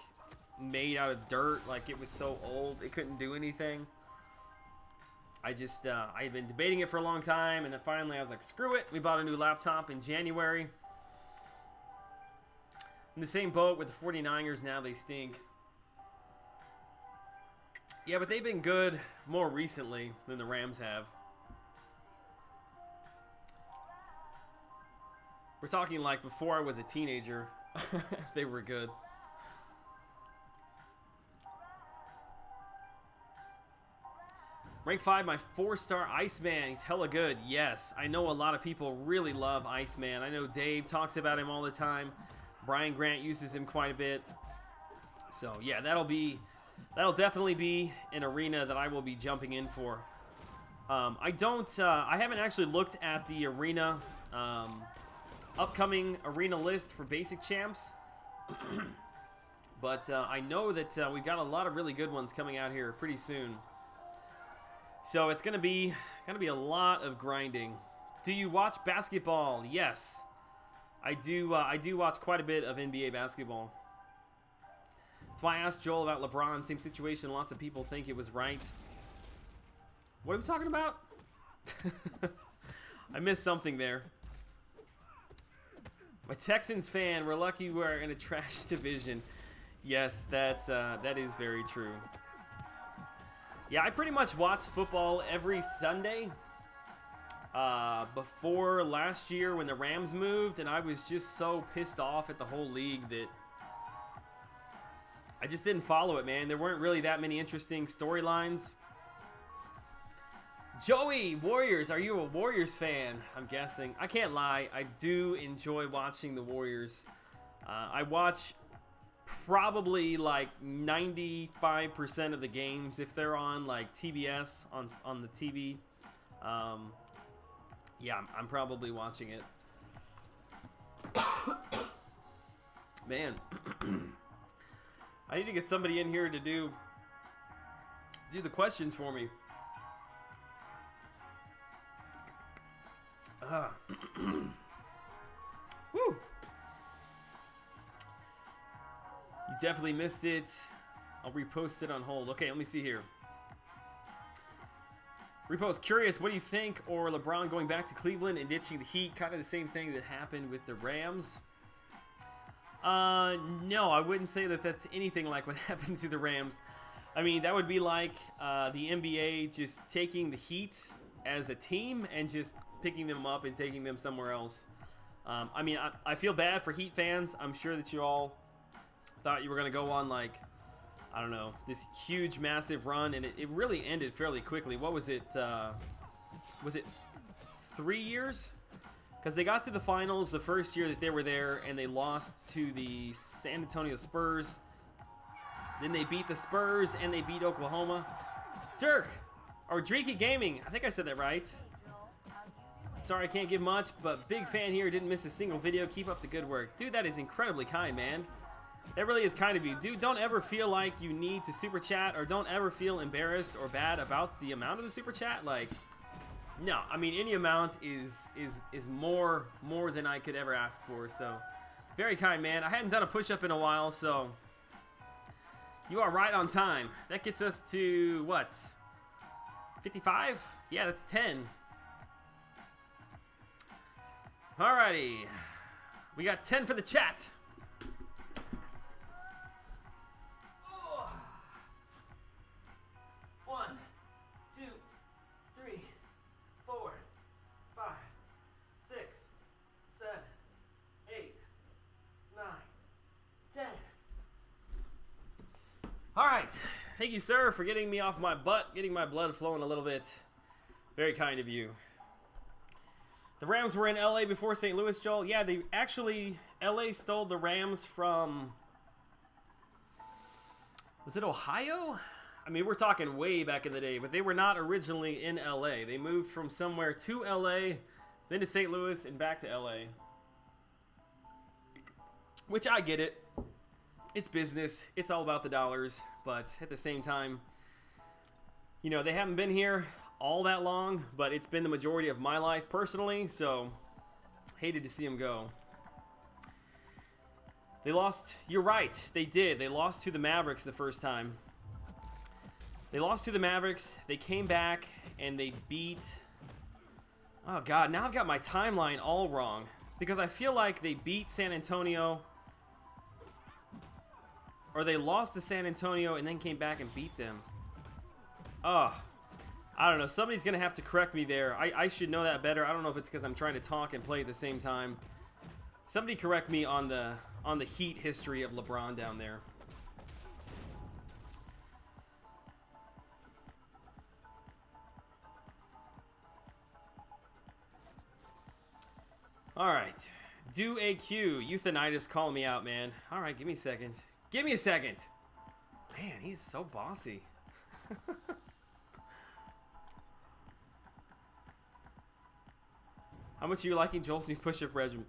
made out of dirt, like it was so old it couldn't do anything. I had been debating it for a long time, and then finally I was like, screw it. We bought a new laptop in January. In the same boat with the 49ers now, they stink. Yeah, but they've been good more recently than the Rams have. We're talking like before I was a teenager, they were good. Rank 5, my 4-star Iceman. He's hella good. Yes, I know a lot of people really love Iceman. I know Dave talks about him all the time. Brian Grant uses him quite a bit. So yeah, that'll definitely be an arena that I will be jumping in for. I haven't actually looked at the arena, upcoming arena list for basic champs. But I know that we've got a lot of really good ones coming out here pretty soon. So it's gonna be a lot of grinding. Do you watch basketball? Yes, I do. I do watch quite a bit of NBA basketball. That's why I asked Joel about LeBron. Same situation. Lots of people think it was right. What are we talking about? I missed something there. My Texans fan. We're lucky we're in a trash division. Yes, that is very true. Yeah, I pretty much watched football every Sunday before last year when the Rams moved, and I was just so pissed off at the whole league that I just didn't follow it, man. There weren't really that many interesting storylines. Joey, Warriors. Are you a Warriors fan? I'm guessing. I can't lie. I do enjoy watching the Warriors. I watch probably like 95% of the games if they're on like TBS on the TV. Yeah, I'm probably watching it. Man, I need to get somebody in here to do the questions for me. Woo! You definitely missed it. I'll repost it on hold. Okay, let me see here. Repost. Curious, what do you think? Or LeBron going back to Cleveland and ditching the Heat? Kind of the same thing that happened with the Rams. No, I wouldn't say that that's anything like what happened to the Rams. I mean, that would be like the NBA just taking the Heat as a team and just picking them up and taking them somewhere else. I mean, I feel bad for Heat fans. I'm sure that you all thought you were going to go on like, I don't know, this huge, massive run, and it really ended fairly quickly. What was it? Was it 3 years? Because they got to the finals the first year that they were there, and they lost to the San Antonio Spurs. Then they beat the Spurs, and they beat Oklahoma. Dirk, or Dreaky Gaming, I think I said that right. Sorry I can't give much, but big fan here, didn't miss a single video. Keep up the good work. Dude, that is incredibly kind, man. That really is kind of you. Dude, don't ever feel like you need to super chat, or don't ever feel embarrassed or bad about the amount of the super chat. Like, no, I mean, any amount is more than I could ever ask for. So, very kind, man. I hadn't done a push-up in a while, so you are right on time. That gets us to, what, 55? Yeah, that's 10. Alrighty. We got 10 for the chat. Oh. 1, 2, 3, 4, right. Thank you, sir, for getting me off my butt, getting my blood flowing a little bit. Very kind of you. The Rams were in LA before St. Louis, Joel. Yeah, they actually, LA stole the Rams from, was it Ohio? I mean, we're talking way back in the day, but they were not originally in LA. They moved from somewhere to LA, then to St. Louis, and back to LA. Which I get it. It's business. It's all about the dollars. But at the same time, you know, they haven't been here all that long, but it's been the majority of my life personally, so hated to see them go. They lost. You're right. They did. They lost to the Mavericks the first time. They lost to the Mavericks. They came back and they beat... Oh, God. Now I've got my timeline all wrong. Because I feel like they beat San Antonio... Or they lost to San Antonio and then came back and beat them. Oh, I don't know. Somebody's going to have to correct me there. I should know that better. I don't know if it's because I'm trying to talk and play at the same time. Somebody correct me on the Heat history of LeBron down there. All right. Do a Q. Euthanitis calling me out, man. All right, give me a second. Give me a second. Man, he's so bossy. How much are you liking Joel's new push-up regimen?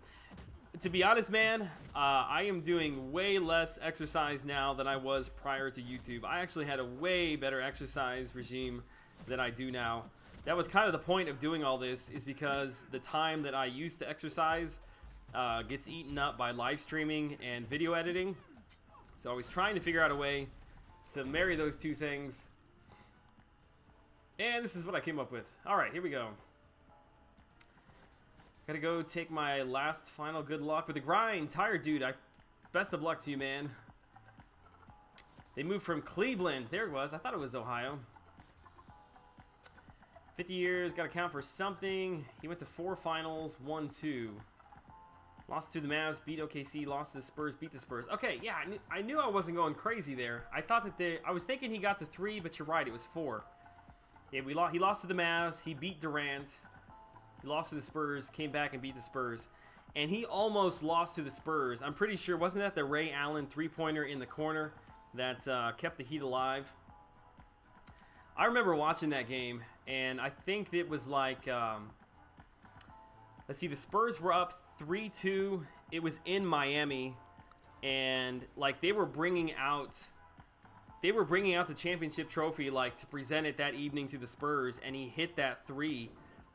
To be honest, man, I am doing way less exercise now than I was prior to YouTube. I actually had a way better exercise regime than I do now. That was kind of the point of doing all this, is because the time that I used to exercise gets eaten up by live streaming and video editing. So I was trying to figure out a way to marry those two things. And this is what I came up with. All right, here we go. Gotta go take my last final good luck with the grind. Tired dude, best of luck to you, man. They moved from Cleveland. There it was. I thought it was Ohio. 50 years, gotta count for something. He went to 4 finals, won 2. Lost to the Mavs, beat OKC, lost to the Spurs, beat the Spurs. Okay, yeah, I knew I wasn't going crazy there. I thought that I was thinking he got to 3, but you're right, it was 4. Yeah, he lost to the Mavs, he beat Durant, he lost to the Spurs, came back and beat the Spurs. And he almost lost to the Spurs. I'm pretty sure, wasn't that the Ray Allen three-pointer in the corner that kept the Heat alive? I remember watching that game, and I think it was like, let's see, the Spurs were up 3-2. It was in Miami, and like they were bringing out the championship trophy, like, to present it that evening to the Spurs, and he hit that 3.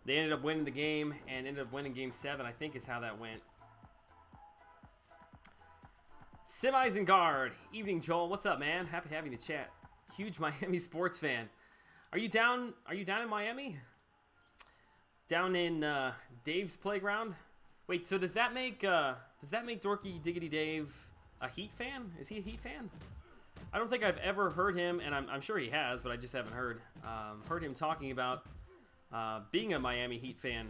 They ended up winning the game and ended up winning Game 7, I think is how that went. Sim Isengard, evening Joel, what's up, man? Happy to have you in the chat. Huge Miami sports fan. Are you down in Miami? Down in Dave's playground? Wait, so does that make Dorky Diggity Dave a Heat fan? Is he a Heat fan? I don't think I've ever heard him, and I'm sure he has, but I just haven't heard him talking about being a Miami Heat fan.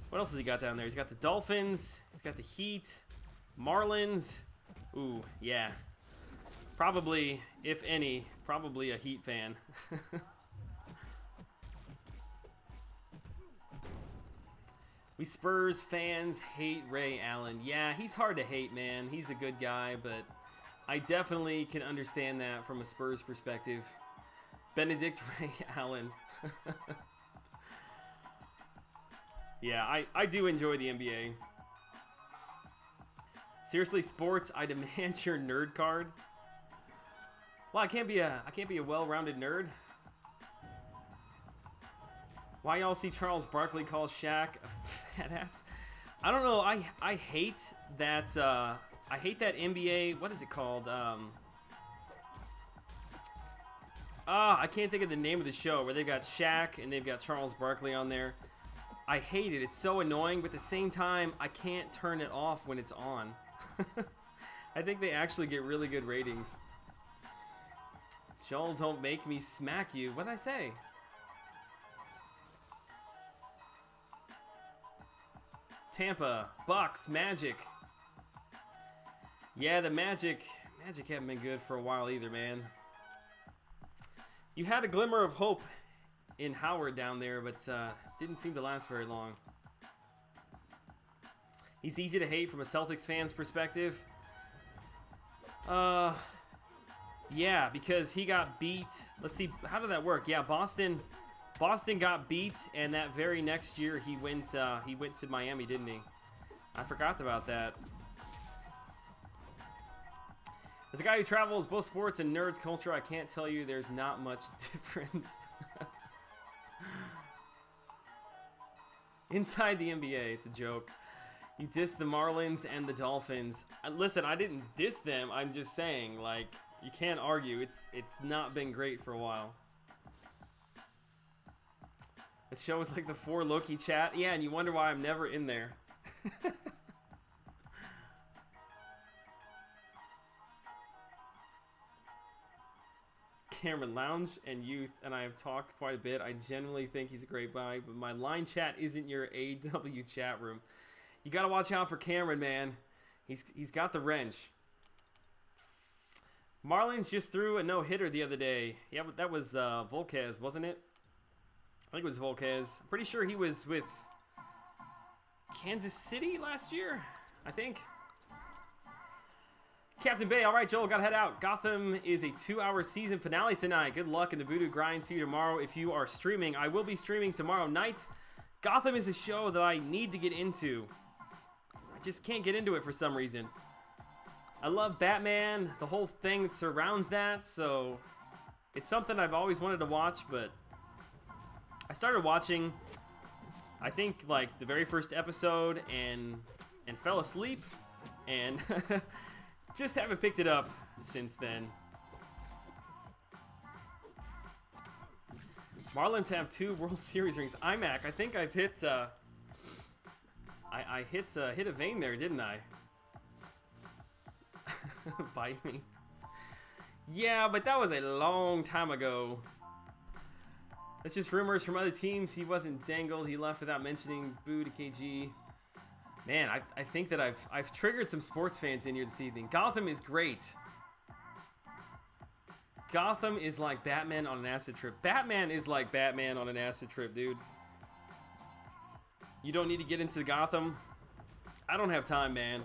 What else has he got down there? He's got the Dolphins. He's got the Heat, Marlins. Ooh, yeah. Probably, if any, probably a Heat fan. We Spurs fans hate Ray Allen. Yeah, he's hard to hate, man. He's a good guy, but I definitely can understand that from a Spurs perspective. Benedict Ray Allen. Yeah, I do enjoy the NBA. Seriously, sports, I demand your nerd card. Well, I can't be a well-rounded nerd. Why y'all see Charles Barkley call Shaq a fat ass? I don't know. I hate that. I hate that NBA. What is it called? I can't think of the name of the show where they've got Shaq and they've got Charles Barkley on there. I hate it. It's so annoying, but at the same time, I can't turn it off when it's on. I think they actually get really good ratings. Joel, don't make me smack you. What'd I say? Tampa, Bucks, Magic. Yeah, the Magic Magic haven't been good for a while either, man. You had a glimmer of hope in Howard down there, but didn't seem to last very long. He's easy to hate from a Celtics fan's perspective. Yeah, because he got beat. Let's see, how did that work? Yeah, Boston got beat, and that very next year he went to Miami, didn't he? I forgot about that. As a guy who travels both sports and nerds culture, I can't tell you there's not much difference. Inside the NBA, it's a joke. You diss the Marlins and the Dolphins. Listen, I didn't diss them. I'm just saying, like, you can't argue. It's not been great for a while. The show is like the 4 Loki chat. Yeah, and you wonder why I'm never in there. Cameron Lounge and Youth and I have talked quite a bit. I genuinely think he's a great guy, but my line chat isn't your AW chat room. You gotta watch out for Cameron, man. He's got the wrench. Marlins just threw a no-hitter the other day. Yeah, but that was Volquez, wasn't it? I think it was Volquez. I'm pretty sure he was with Kansas City last year, I think. Captain Bay, all right, Joel, gotta head out. Gotham is a 2-hour season finale tonight. Good luck in the Voodoo grind. See you tomorrow if you are streaming. I will be streaming tomorrow night. Gotham is a show that I need to get into. I just can't get into it for some reason. I love Batman, the whole thing that surrounds that, so it's something I've always wanted to watch, but I started watching, I think, like, the very first episode and fell asleep, and just haven't picked it up since then. Marlins have 2 World Series rings. IMAC, I think I've hit, I hit a vein there, didn't I? Bite me. Yeah, but that was a long time ago. That's just rumors from other teams. He wasn't dangled. He left without mentioning boo to KG. Man, I think that I've triggered some sports fans in here this evening. Gotham is great. Gotham is like Batman on an acid trip. Batman is like Batman on an acid trip, dude. You don't need to get into Gotham. I don't have time, man.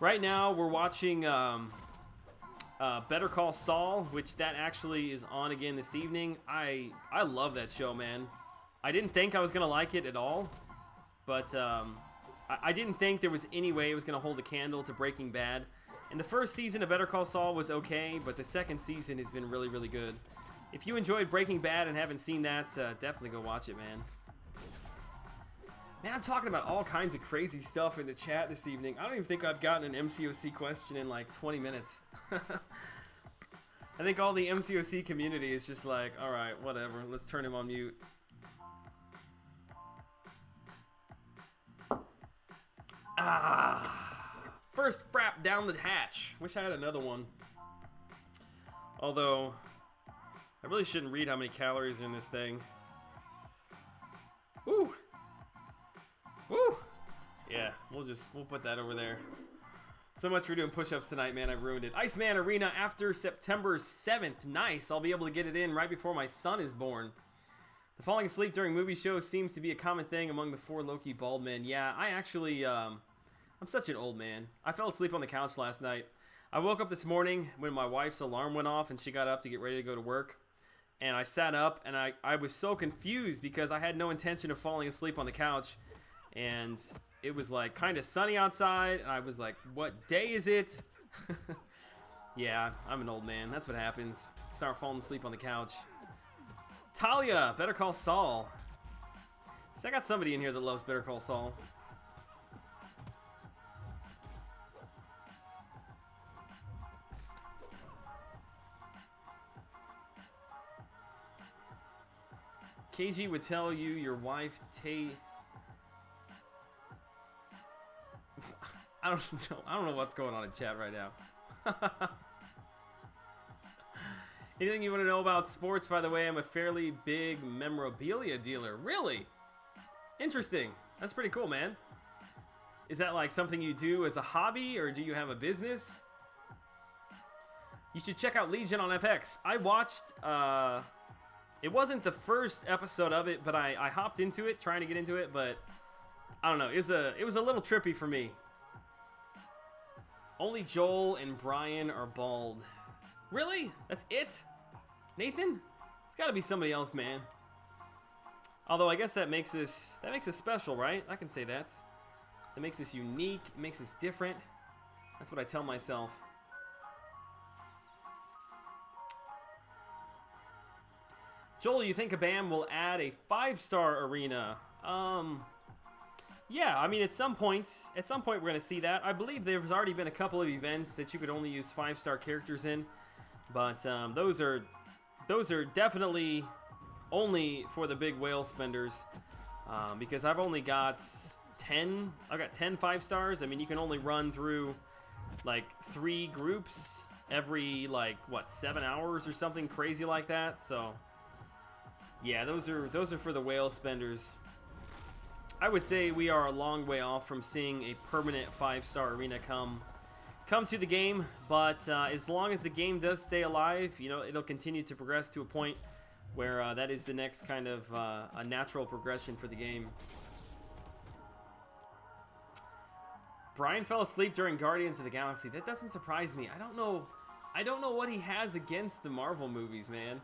Right now, we're watching Better Call Saul, which that actually is on again this evening. I love that show, man. I didn't think I was going to like it at all, but I didn't think there was any way it was going to hold a candle to Breaking Bad. And the first season of Better Call Saul was okay, but the second season has been really, really good. If you enjoyed Breaking Bad and haven't seen that, definitely go watch it, man. Man, I'm talking about all kinds of crazy stuff in the chat this evening. I don't even think I've gotten an MCOC question in like 20 minutes. I think all the MCOC community is just like, alright, whatever, let's turn him on mute. First frap down the hatch. Wish I had another one. Although, I really shouldn't read how many calories are in this thing. Woo! Woo! Yeah, we'll put that over there. So much for doing push-ups tonight, man. I've ruined it. Iceman Arena after September 7th. Nice. I'll be able to get it in right before my son is born. The falling asleep during movie shows seems to be a common thing among the 4 Loki bald men. Yeah, I actually, I'm such an old man. I fell asleep on the couch last night. I woke up this morning when my wife's alarm went off and she got up to get ready to go to work. And I sat up and I was so confused because I had no intention of falling asleep on the couch. And it was like kind of sunny outside, and I was like, what day is it? Yeah, I'm an old man. That's what happens. Start falling asleep on the couch. Talia, Better Call Saul. So I got somebody in here that loves Better Call Saul. KG would tell you your wife, I don't know what's going on in chat right now. Anything you want to know about sports, by the way, I'm a fairly big memorabilia dealer. Really? Interesting. That's pretty cool, man. Is that like something you do as a hobby, or do you have a business? You should check out Legion on FX. I watched, it wasn't the first episode of it, but I hopped into it, trying to get into it, but I don't know. It was a little trippy for me. Only Joel and Brian are bald. Really? That's it? Nathan? It's got to be somebody else, man. Although I guess that makes us special, right? I can say that. That makes us unique. It makes us different. That's what I tell myself. Joel, you think Kabam will add a 5-star arena? Yeah, I mean, at some point we're going to see that. I believe there's already been a couple of events that you could only use 5-star characters in, but those are definitely only for the big whale spenders, because I've only got 10. I've got 10 5-stars. I mean, you can only run through like 3 groups every, like, what, 7 hours or something crazy like that. So yeah, those are for the whale spenders. I would say we are a long way off from seeing a permanent 5-star arena come to the game, but as long as the game does stay alive, you know, it'll continue to progress to a point where that is the next kind of a natural progression for the game. Brian fell asleep during Guardians of the Galaxy. That doesn't surprise me. I don't know what he has against the Marvel movies, man.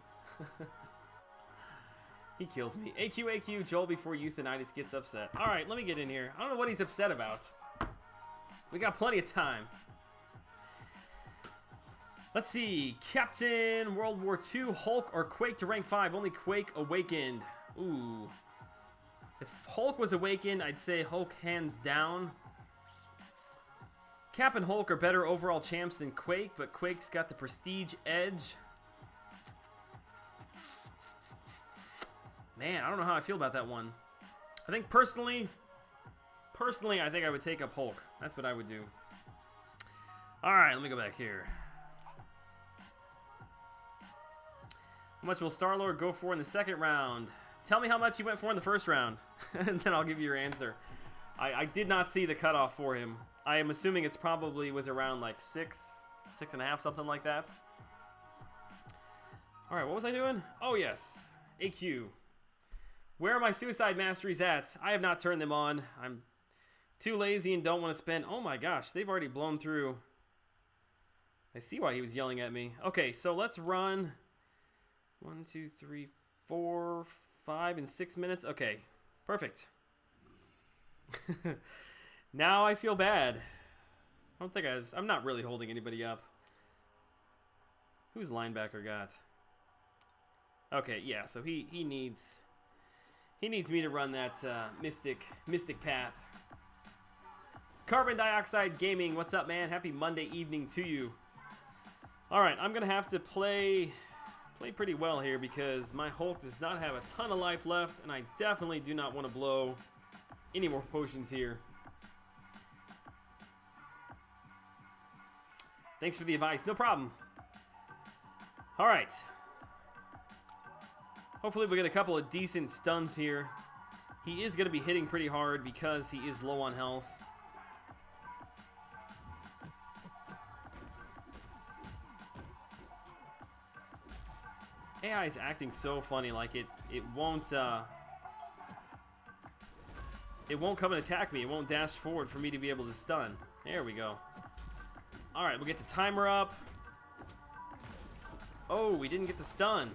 He kills me. AQ, Joel before Euthanitis gets upset. All right, let me get in here. I don't know what he's upset about. We got plenty of time. Let's see. Captain World War II, Hulk or Quake to rank 5. Only Quake awakened. Ooh. If Hulk was awakened, I'd say Hulk hands down. Cap and Hulk are better overall champs than Quake, but Quake's got the prestige edge. Man, I don't know how I feel about that one. I think personally, I think I would take up Hulk. That's what I would do. All right, let me go back here. How much will Star-Lord go for in the second round? Tell me how much he went for in the first round, and then I'll give you your answer. I did not see the cutoff for him. I am assuming it's probably was around like 6.5, something like that. All right, what was I doing? Oh, yes. AQ. Where are my suicide masteries at? I have not turned them on. I'm too lazy and don't want to spend... Oh my gosh, they've already blown through. I see why he was yelling at me. Okay, so let's run 1, 2, 3, 4, 5, and 6 minutes. Okay, perfect. Now I feel bad. I don't think I'm not really holding anybody up. Who's linebacker got? Okay, yeah, so he needs me to run that mystic path. Carbon Dioxide Gaming, what's up, man? Happy Monday evening to you. All right, I'm gonna have to play pretty well here because my Hulk does not have a ton of life left, and I definitely do not want to blow any more potions here. Thanks for the advice. No problem. All right. Hopefully we get a couple of decent stuns here. He is going to be hitting pretty hard because he is low on health. AI is acting so funny, like it won't come and attack me. It won't dash forward for me to be able to stun. There we go. All right, we'll get the timer up. Oh, we didn't get the stun.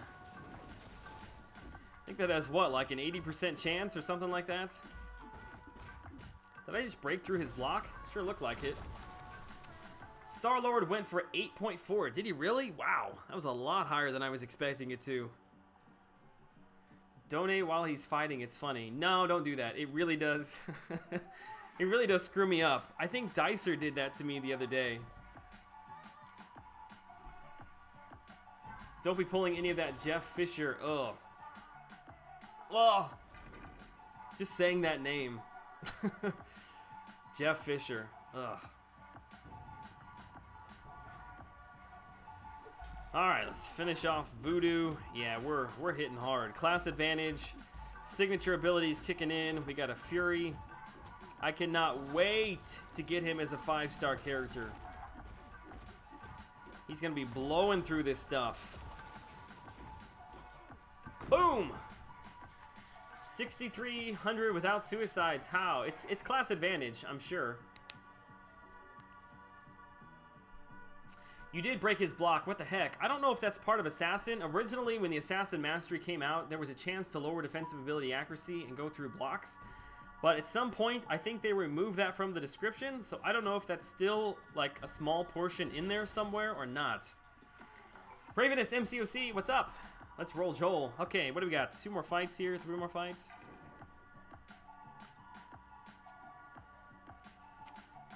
I think that has what, like an 80% chance or something like that? Did I just break through his block? Sure looked like it. Star-Lord went for 8.4. Did he really? Wow, that was a lot higher than I was expecting it to. Donate while he's fighting, it's funny. No, don't do that. It really does. It really does screw me up. I think Dicer did that to me the other day. Don't be pulling any of that Jeff Fisher. Ugh. Oh, just saying that name. Jeff Fisher. Ugh. All right, let's finish off Voodoo. Yeah, we're hitting hard. Class advantage, signature abilities kicking in. We got a Fury. I cannot wait to get him as a 5-star character. He's going to be blowing through this stuff. Boom! 6,300 without suicides. How? It's class advantage, I'm sure. You did break his block. What the heck? I don't know if that's part of Assassin. Originally, when the Assassin Mastery came out, there was a chance to lower defensive ability accuracy and go through blocks. But at some point, I think they removed that from the description, so I don't know if that's still like a small portion in there somewhere or not. Ravenous MCOC, what's up? Let's roll Joel. Okay, what do we got? 2 more fights here, 3 more fights.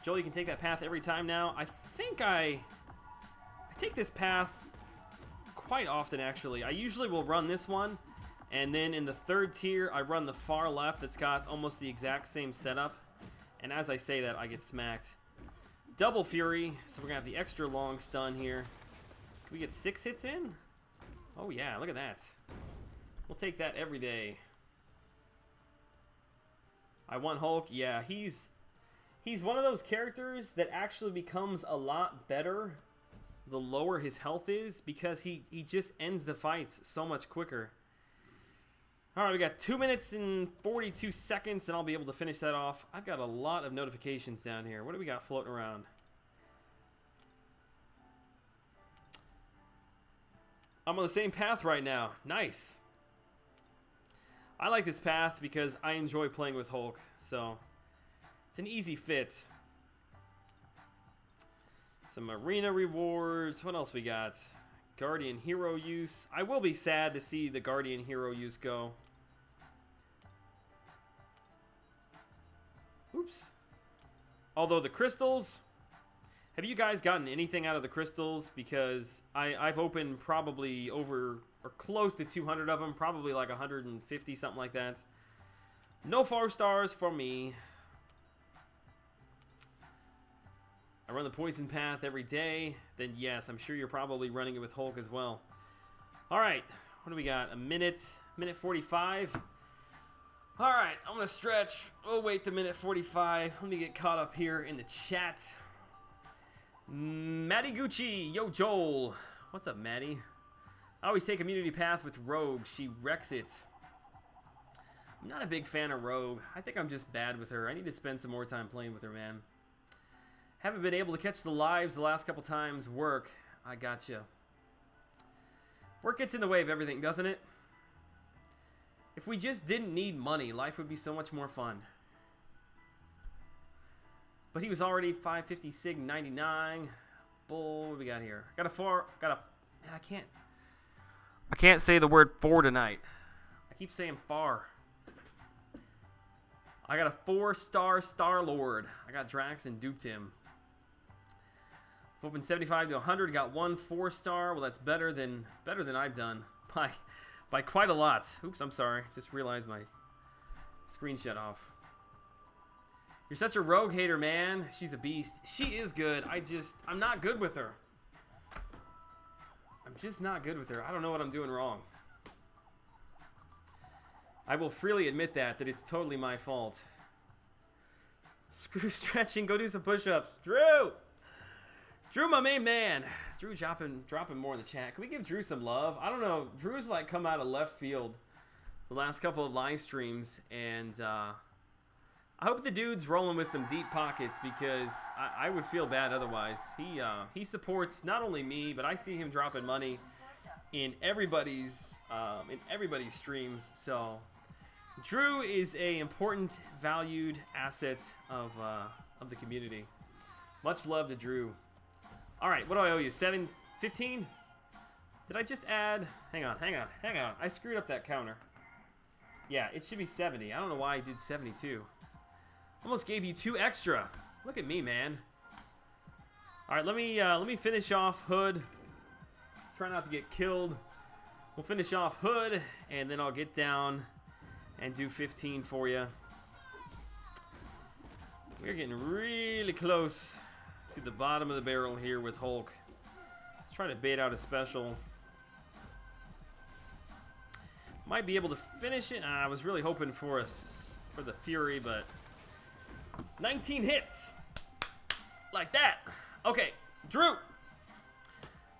Joel, you can take that path every time now. I think I take this path quite often, actually. I usually will run this one. And then in the 3rd tier, I run the far left. It's got almost the exact same setup. And as I say that, I get smacked. Double Fury. So we're going to have the extra long stun here. Can we get 6 hits in? Oh, yeah. Look at that. We'll take that every day. I want Hulk. Yeah, he's one of those characters that actually becomes a lot better the lower his health is, because he just ends the fights so much quicker. Alright, we got 2 minutes and 42 seconds, and I'll be able to finish that off. I've got a lot of notifications down here. What do we got floating around? I'm on the same path right now. Nice. I like this path because I enjoy playing with Hulk, so it's an easy fit. Some arena rewards. What else we got? Guardian Hero use. I will be sad to see the Guardian Hero use go. Oops. Although the crystals, have you guys gotten anything out of the crystals? Because I've opened probably over or close to 200 of them, probably like 150, something like that. No 4 stars for me. I run the poison path every day. Then yes, I'm sure you're probably running it with Hulk as well. All right, what do we got? A minute 45. All right, I'm gonna stretch. Oh, wait, the minute 45. Let me get caught up here in the chat. Maddie Gucci, yo Joel. What's up, Maddie? I always take community path with Rogue. She wrecks it. I'm not a big fan of Rogue. I think I'm just bad with her. I need to spend some more time playing with her, man. Haven't been able to catch the lives the last couple times. Work. I gotcha. Work gets in the way of everything, doesn't it? If we just didn't need money, life would be so much more fun. But he was already 550 sig 99. Bull, what do we got here? Man, I can't say the word for tonight. I keep saying far. I got a 4-star Star-Lord. I got Drax and duped him. Opened 75 to 100, got 1 4-star. Well, that's better than I've done by quite a lot. Oops, I'm sorry. Just realized my screen shut off. You're such a Rogue hater, man. She's a beast. She is good. I'm not good with her. I'm just not good with her. I don't know what I'm doing wrong. I will freely admit that it's totally my fault. Screw stretching. Go do some push-ups. Drew, my main man. Drew dropping more in the chat. Can we give Drew some love? I don't know. Drew's like come out of left field the last couple of live streams, and I hope the dude's rolling with some deep pockets, because I would feel bad otherwise. He supports not only me, but I see him dropping money in everybody's streams. So Drew is a important, valued asset of the community. Much love to Drew. All right, what do I owe you? 715? Did I just add? Hang on. I screwed up that counter. Yeah, it should be 70. I don't know why I did 72. Almost gave you 2 extra. Look at me, man. All right, let me finish off Hood. Try not to get killed. We'll finish off Hood, and then I'll get down and do 15 for you. We're getting really close to the bottom of the barrel here with Hulk. Let's try to bait out a special. Might be able to finish it. I was really hoping for the Fury, but 19 hits like that. Okay, Drew.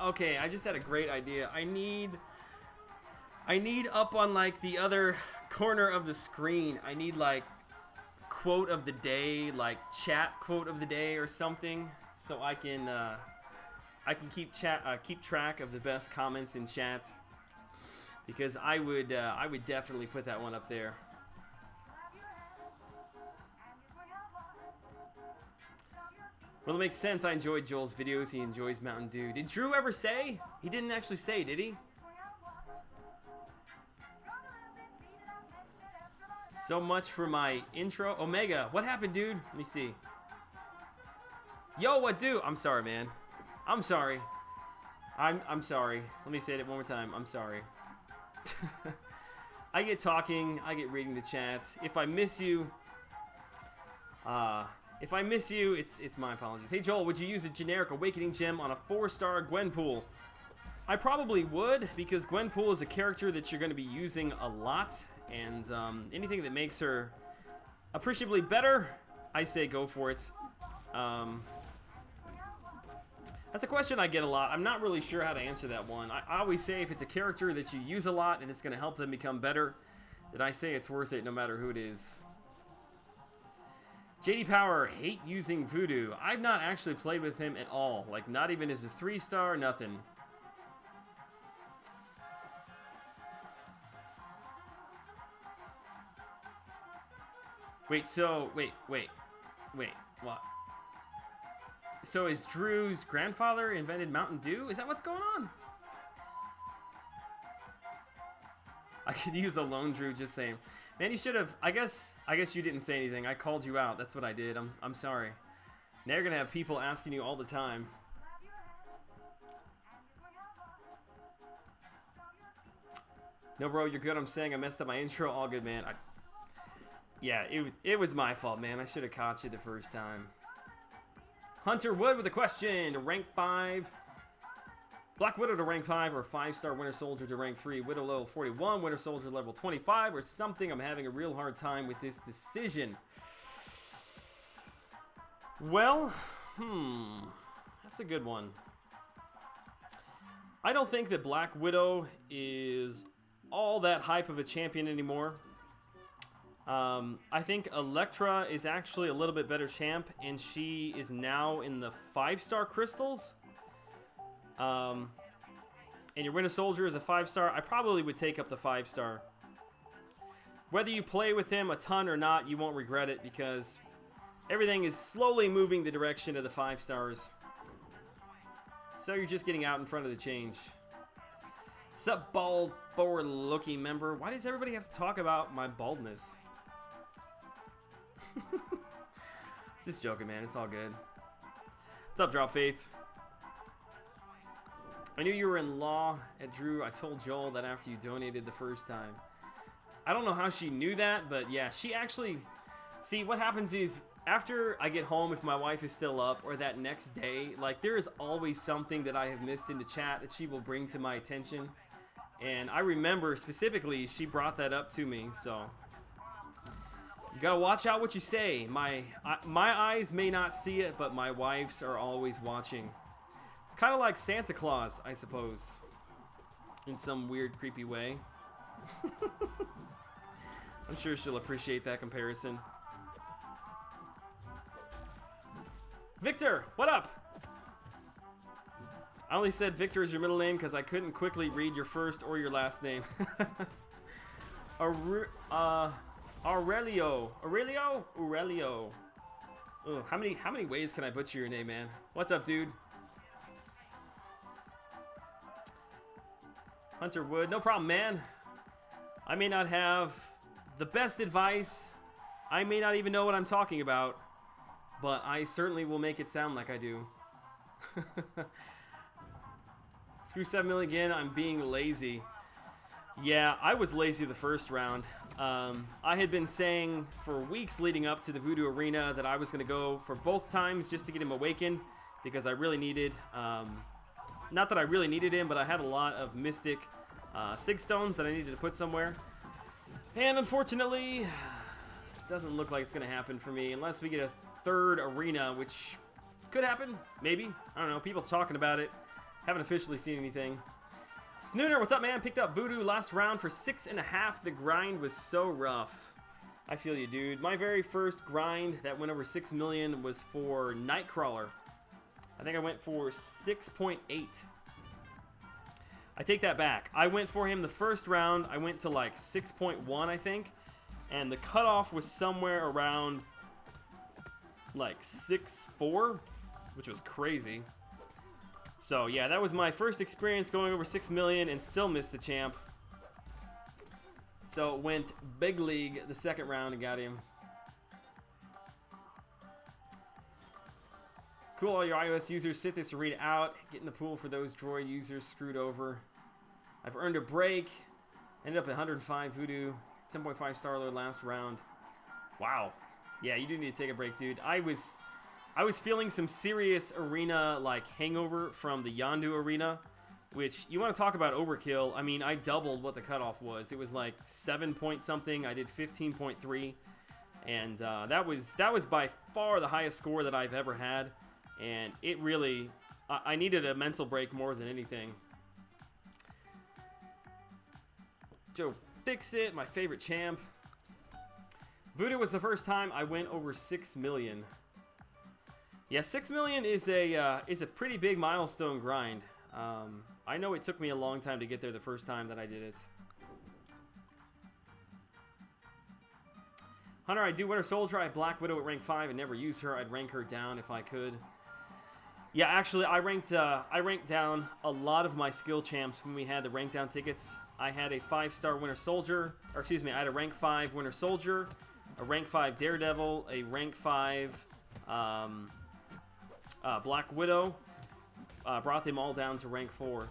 Okay, I just had a great idea. I need up on like the other corner of the screen. I need like quote of the day, like chat quote of the day or something, so I can keep track of the best comments in chat. Because I would definitely put that one up there. Well, it makes sense. I enjoyed Joel's videos. He enjoys Mountain Dew. Did Drew ever say? He didn't actually say, did he? So much for my intro. Omega, what happened, dude? Let me see. Yo, what do? I'm sorry, man. I'm sorry. I'm sorry. Let me say it one more time. I'm sorry. I get talking. I get reading the chats. If I miss you, it's my apologies. Hey Joel, would you use a generic Awakening gem on a 4-star Gwenpool? I probably would, because Gwenpool is a character that you're going to be using a lot, and anything that makes her appreciably better, I say go for it. That's a question I get a lot. I'm not really sure how to answer that one. I always say if it's a character that you use a lot and it's going to help them become better, then I say it's worth it no matter who it is. JD Power, hate using Voodoo. I've not actually played with him at all. Like, not even as a 3-star, nothing. Wait, what? So is Drew's grandfather invented Mountain Dew? Is that what's going on? I could use a lone Drew, just saying. Man, you should have. I guess you didn't say anything. I called you out. That's what I did. I'm sorry. Now you're gonna have people asking you all the time. No, bro, you're good. I'm saying I messed up my intro. All good, man. Yeah, it was my fault, man. I should have caught you the first time. Hunter Wood with a question. To rank 5. Black Widow to rank 5, or 5-star Winter Soldier to rank 3. Widow level 41, Winter Soldier level 25, or something. I'm having a real hard time with this decision. Well, that's a good one. I don't think that Black Widow is all that hype of a champion anymore. I think Elektra is actually a little bit better champ, and she is now in the 5-star crystals. And your Winter Soldier is a 5-star. I probably would take up the 5-star. Whether you play with him a ton or not, you won't regret it, because everything is slowly moving the direction of the 5-stars. So you're just getting out in front of the change. Sup, bald, forward-looking member? Why does everybody have to talk about my baldness? Just joking, man. It's all good. What's up, Drop Faith? I knew you were in law at Drew. I told Joel that after you donated the first time. I don't know how she knew that, but yeah, she actually... See, what happens is, after I get home, if my wife is still up, or that next day, like, there is always something that I have missed in the chat that she will bring to my attention. And I remember, specifically, she brought that up to me, so... You gotta watch out what you say. My eyes may not see it, but my wife's are always watching. It's kind of like Santa Claus, I suppose. In some weird, creepy way. I'm sure she'll appreciate that comparison. Victor, what up? I only said Victor is your middle name because I couldn't quickly read your first or your last name. Aurelio. Ugh, how many ways can I butcher your name, man? What's up, dude? Hunter Wood, no problem, man. I may not have the best advice. I may not even know what I'm talking about, but I certainly will make it sound like I do. Screw 7 million again. I'm being lazy. Yeah, I was lazy the first round. I had been saying for weeks leading up to the Voodoo Arena that I was going to go for both times just to get him awakened, because I really needed, not that I really needed him, but I had a lot of Mystic Sig Stones that I needed to put somewhere. And unfortunately, it doesn't look like it's going to happen for me unless we get a third arena, which could happen, maybe. I don't know, people talking about it. Haven't officially seen anything. Snooner, what's up, man? Picked up Voodoo last round for 6.5. The grind was so rough. I feel you, dude. My very first grind that went over 6 million was for Nightcrawler. I think I went for 6.8. I take that back. I went for him the first round. I went to like 6.1, I think. And the cutoff was somewhere around like 6.4, which was crazy. So yeah, that was my first experience going over 6 million and still missed the champ. So went big league the second round and got him. Cool, all your iOS users, sit this arena out. Get in the pool for those Droid users screwed over. I've earned a break. Ended up at 105 Voodoo. 10.5 star load last round. Wow. Yeah, you do need to take a break, dude. I was feeling some serious arena like hangover from the Yondu arena, which you want to talk about overkill. I mean, I doubled what the cutoff was. It was like 7 point something. I did 15.3, and that was by far the highest score that I've ever had. And it really, I needed a mental break more than anything. Joe Fix-It, my favorite champ. Voodoo was the first time I went over 6 million. Yeah, 6 million is a pretty big milestone grind. I know it took me a long time to get there the first time that I did it. Hunter, I do Winter Soldier. I have Black Widow at rank 5 and never use her. I'd rank her down if I could. Yeah, actually, I ranked down a lot of my skill champs when we had the rank down tickets. I had a 5-star Winter Soldier, or excuse me, I had a rank 5 Winter Soldier, a rank 5 Daredevil, a rank 5 Black Widow. Brought them all down to rank 4.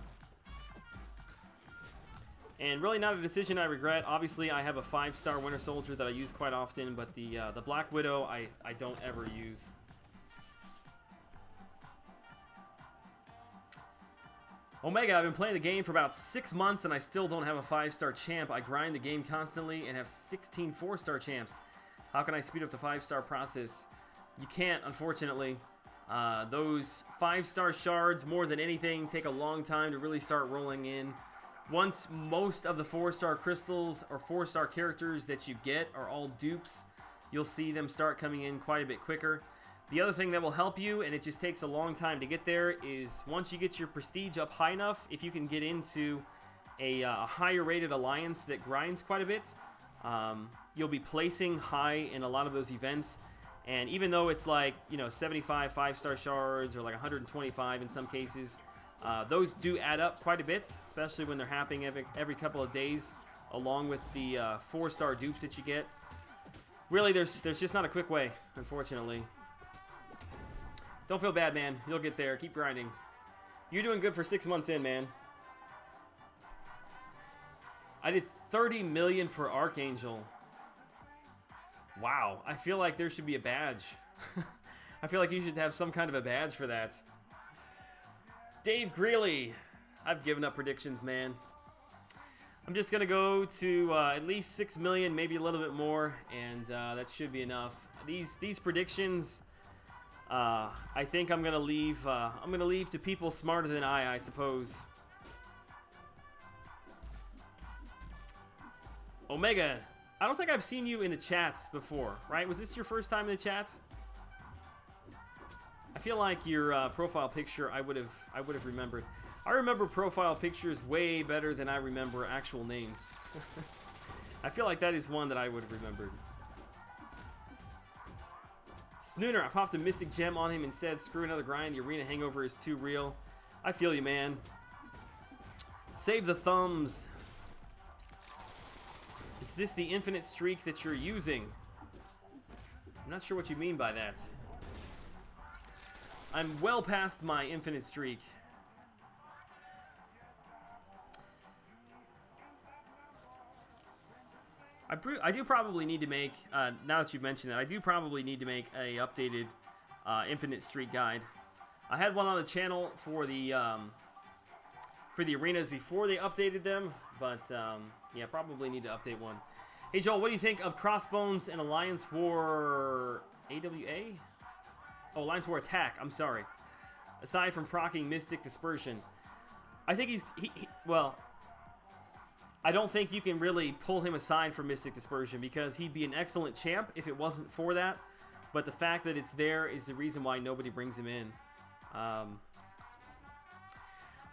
And really not a decision I regret. Obviously, I have a 5-star Winter Soldier that I use quite often, but the Black Widow I don't ever use. Omega, I've been playing the game for about 6 months and I still don't have a 5-star champ. I grind the game constantly and have 16 4-star champs. How can I speed up the 5-star process? You can't, unfortunately. Those 5-star shards, more than anything, take a long time to really start rolling in. Once most of the 4-star crystals or 4-star characters that you get are all dupes, you'll see them start coming in quite a bit quicker. The other thing that will help you, and it just takes a long time to get there, is once you get your prestige up high enough, if you can get into a higher rated alliance that grinds quite a bit, you'll be placing high in a lot of those events. And even though it's like, 75 5-star shards or like 125 in some cases, those do add up quite a bit, especially when they're happening every couple of days, along with the 4-star dupes that you get. Really, there's just not a quick way, unfortunately. Don't feel bad, man. You'll get there. Keep grinding. You're doing good for 6 months in, man. I did 30 million for Archangel. Wow. I feel like there should be a badge. I feel like you should have some kind of a badge for that. Dave Greeley. I've given up predictions, man. I'm just going to go to at least 6 million, maybe a little bit more, and that should be enough. These predictions... I think I'm gonna leave to people smarter than I suppose. Omega, I don't think I've seen you in the chats before, right? Was this your first time in the chat? I feel like your profile picture I would have remembered. I remember profile pictures way better than I remember actual names. I feel like that is one that I would have remembered. Snooner, I popped a Mystic Gem on him and said, screw another grind, the arena hangover is too real. I feel you, man. Save the thumbs. Is this the infinite streak that you're using? I'm not sure what you mean by that. I'm well past my infinite streak. I do probably need to make, now that you've mentioned that, I do probably need to make a updated Infinite Streak guide. I had one on the channel for the arenas before they updated them, but yeah, probably need to update one. Hey Joel, what do you think of Crossbones and Alliance War AWA? Oh, Alliance War Attack, I'm sorry. Aside from proccing Mystic Dispersion. I think well, I don't think you can really pull him aside from Mystic Dispersion because he'd be an excellent champ if it wasn't for that. But the fact that it's there is the reason why nobody brings him in. I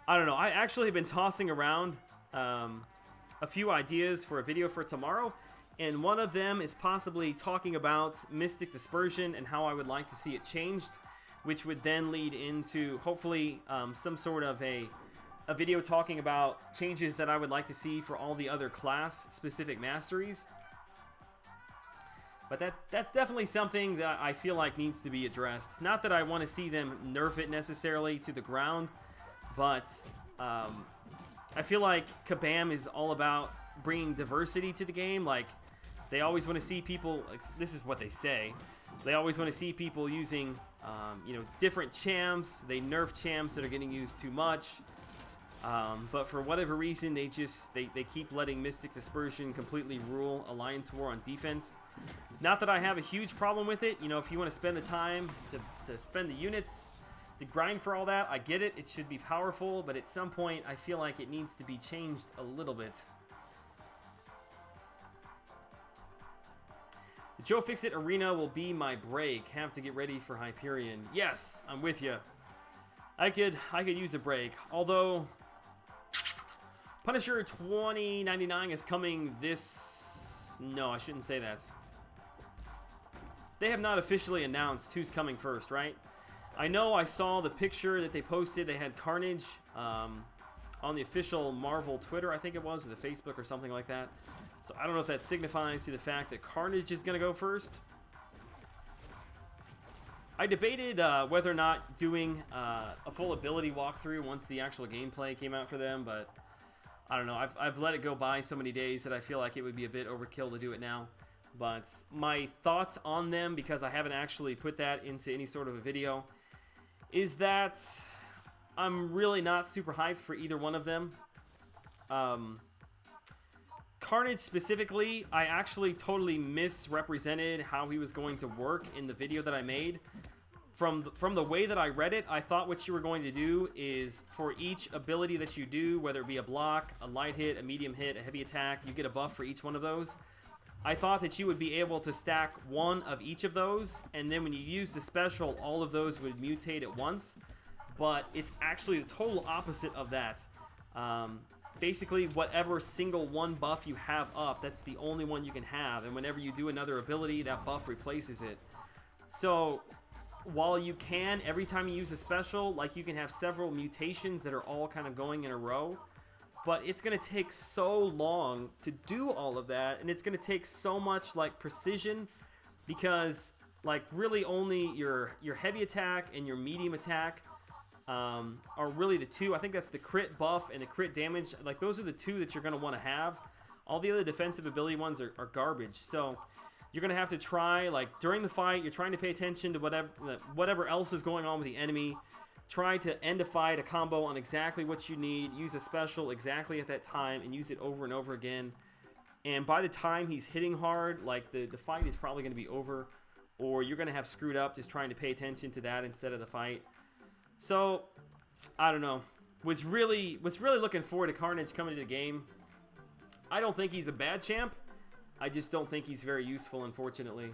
don't know. I actually have been tossing around a few ideas for a video for tomorrow. And one of them is possibly talking about Mystic Dispersion and how I would like to see it changed, which would then lead into hopefully some sort of a video talking about changes that I would like to see for all the other class-specific masteries. But that's definitely something that I feel like needs to be addressed. Not that I want to see them nerf it necessarily to the ground, but I feel like Kabam is all about bringing diversity to the game. Like, they always want to see people, like, this is what they say, they always want to see people using, you know, different champs. They nerf champs that are getting used too much. But for whatever reason, they keep letting Mystic Dispersion completely rule Alliance War on defense. Not that I have a huge problem with it. You know, if you want to spend the time to spend the units to grind for all that, I get it. It should be powerful, but at some point, I feel like it needs to be changed a little bit. The Joe Fixit Arena will be my break. Have to get ready for Hyperion. Yes, I'm with you. I could use a break. Although Punisher 2099 is coming this... No, I shouldn't say that. They have not officially announced who's coming first, right? I know I saw the picture that they posted. They had Carnage on the official Marvel Twitter, I think it was, or the Facebook or something like that. So I don't know if that signifies to the fact that Carnage is going to go first. I debated whether or not doing a full ability walkthrough once the actual gameplay came out for them, but I don't know. I've let it go by so many days that I feel like it would be a bit overkill to do it now. But my thoughts on them, because I haven't actually put that into any sort of a video, is that I'm really not super hyped for either one of them. Carnage specifically, I actually totally misrepresented how he was going to work in the video that I made. From the way that I read it, I thought what you were going to do is for each ability that you do, whether it be a block, a light hit, a medium hit, a heavy attack, you get a buff for each one of those. I thought that you would be able to stack one of each of those, and then when you use the special, all of those would mutate at once. But it's actually the total opposite of that. Basically, whatever single one buff you have up, that's the only one you can have. And whenever you do another ability, that buff replaces it. So, while you can, every time you use a special, like, you can have several mutations that are all kind of going in a row. But it's going to take so long to do all of that, and it's going to take so much, like, precision, because, like, really only your heavy attack and your medium attack are really the two. I think that's the crit buff and the crit damage. Like, those are the two that you're going to want to have. All the other defensive ability ones are garbage. So you're going to have to try, like, during the fight, you're trying to pay attention to whatever else is going on with the enemy. Try to end a fight, a combo on exactly what you need. Use a special exactly at that time and use it over and over again. And by the time he's hitting hard, like, the fight is probably going to be over. Or you're going to have screwed up just trying to pay attention to that instead of the fight. So, I don't know. Was really looking forward to Carnage coming to the game. I don't think he's a bad champ. I just don't think he's very useful, unfortunately.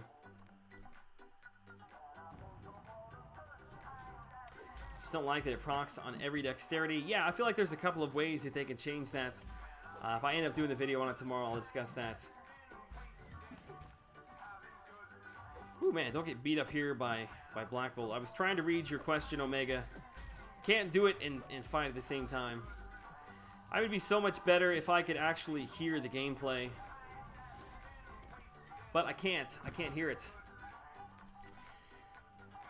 Just don't like that it procs on every dexterity. Yeah, I feel like there's a couple of ways that they can change that. If I end up doing the video on it tomorrow, I'll discuss that. Ooh, man, don't get beat up here by Black Bolt. I was trying to read your question, Omega. Can't do it and fight at the same time. I would be so much better if I could actually hear the gameplay. But I can't. I can't hear it.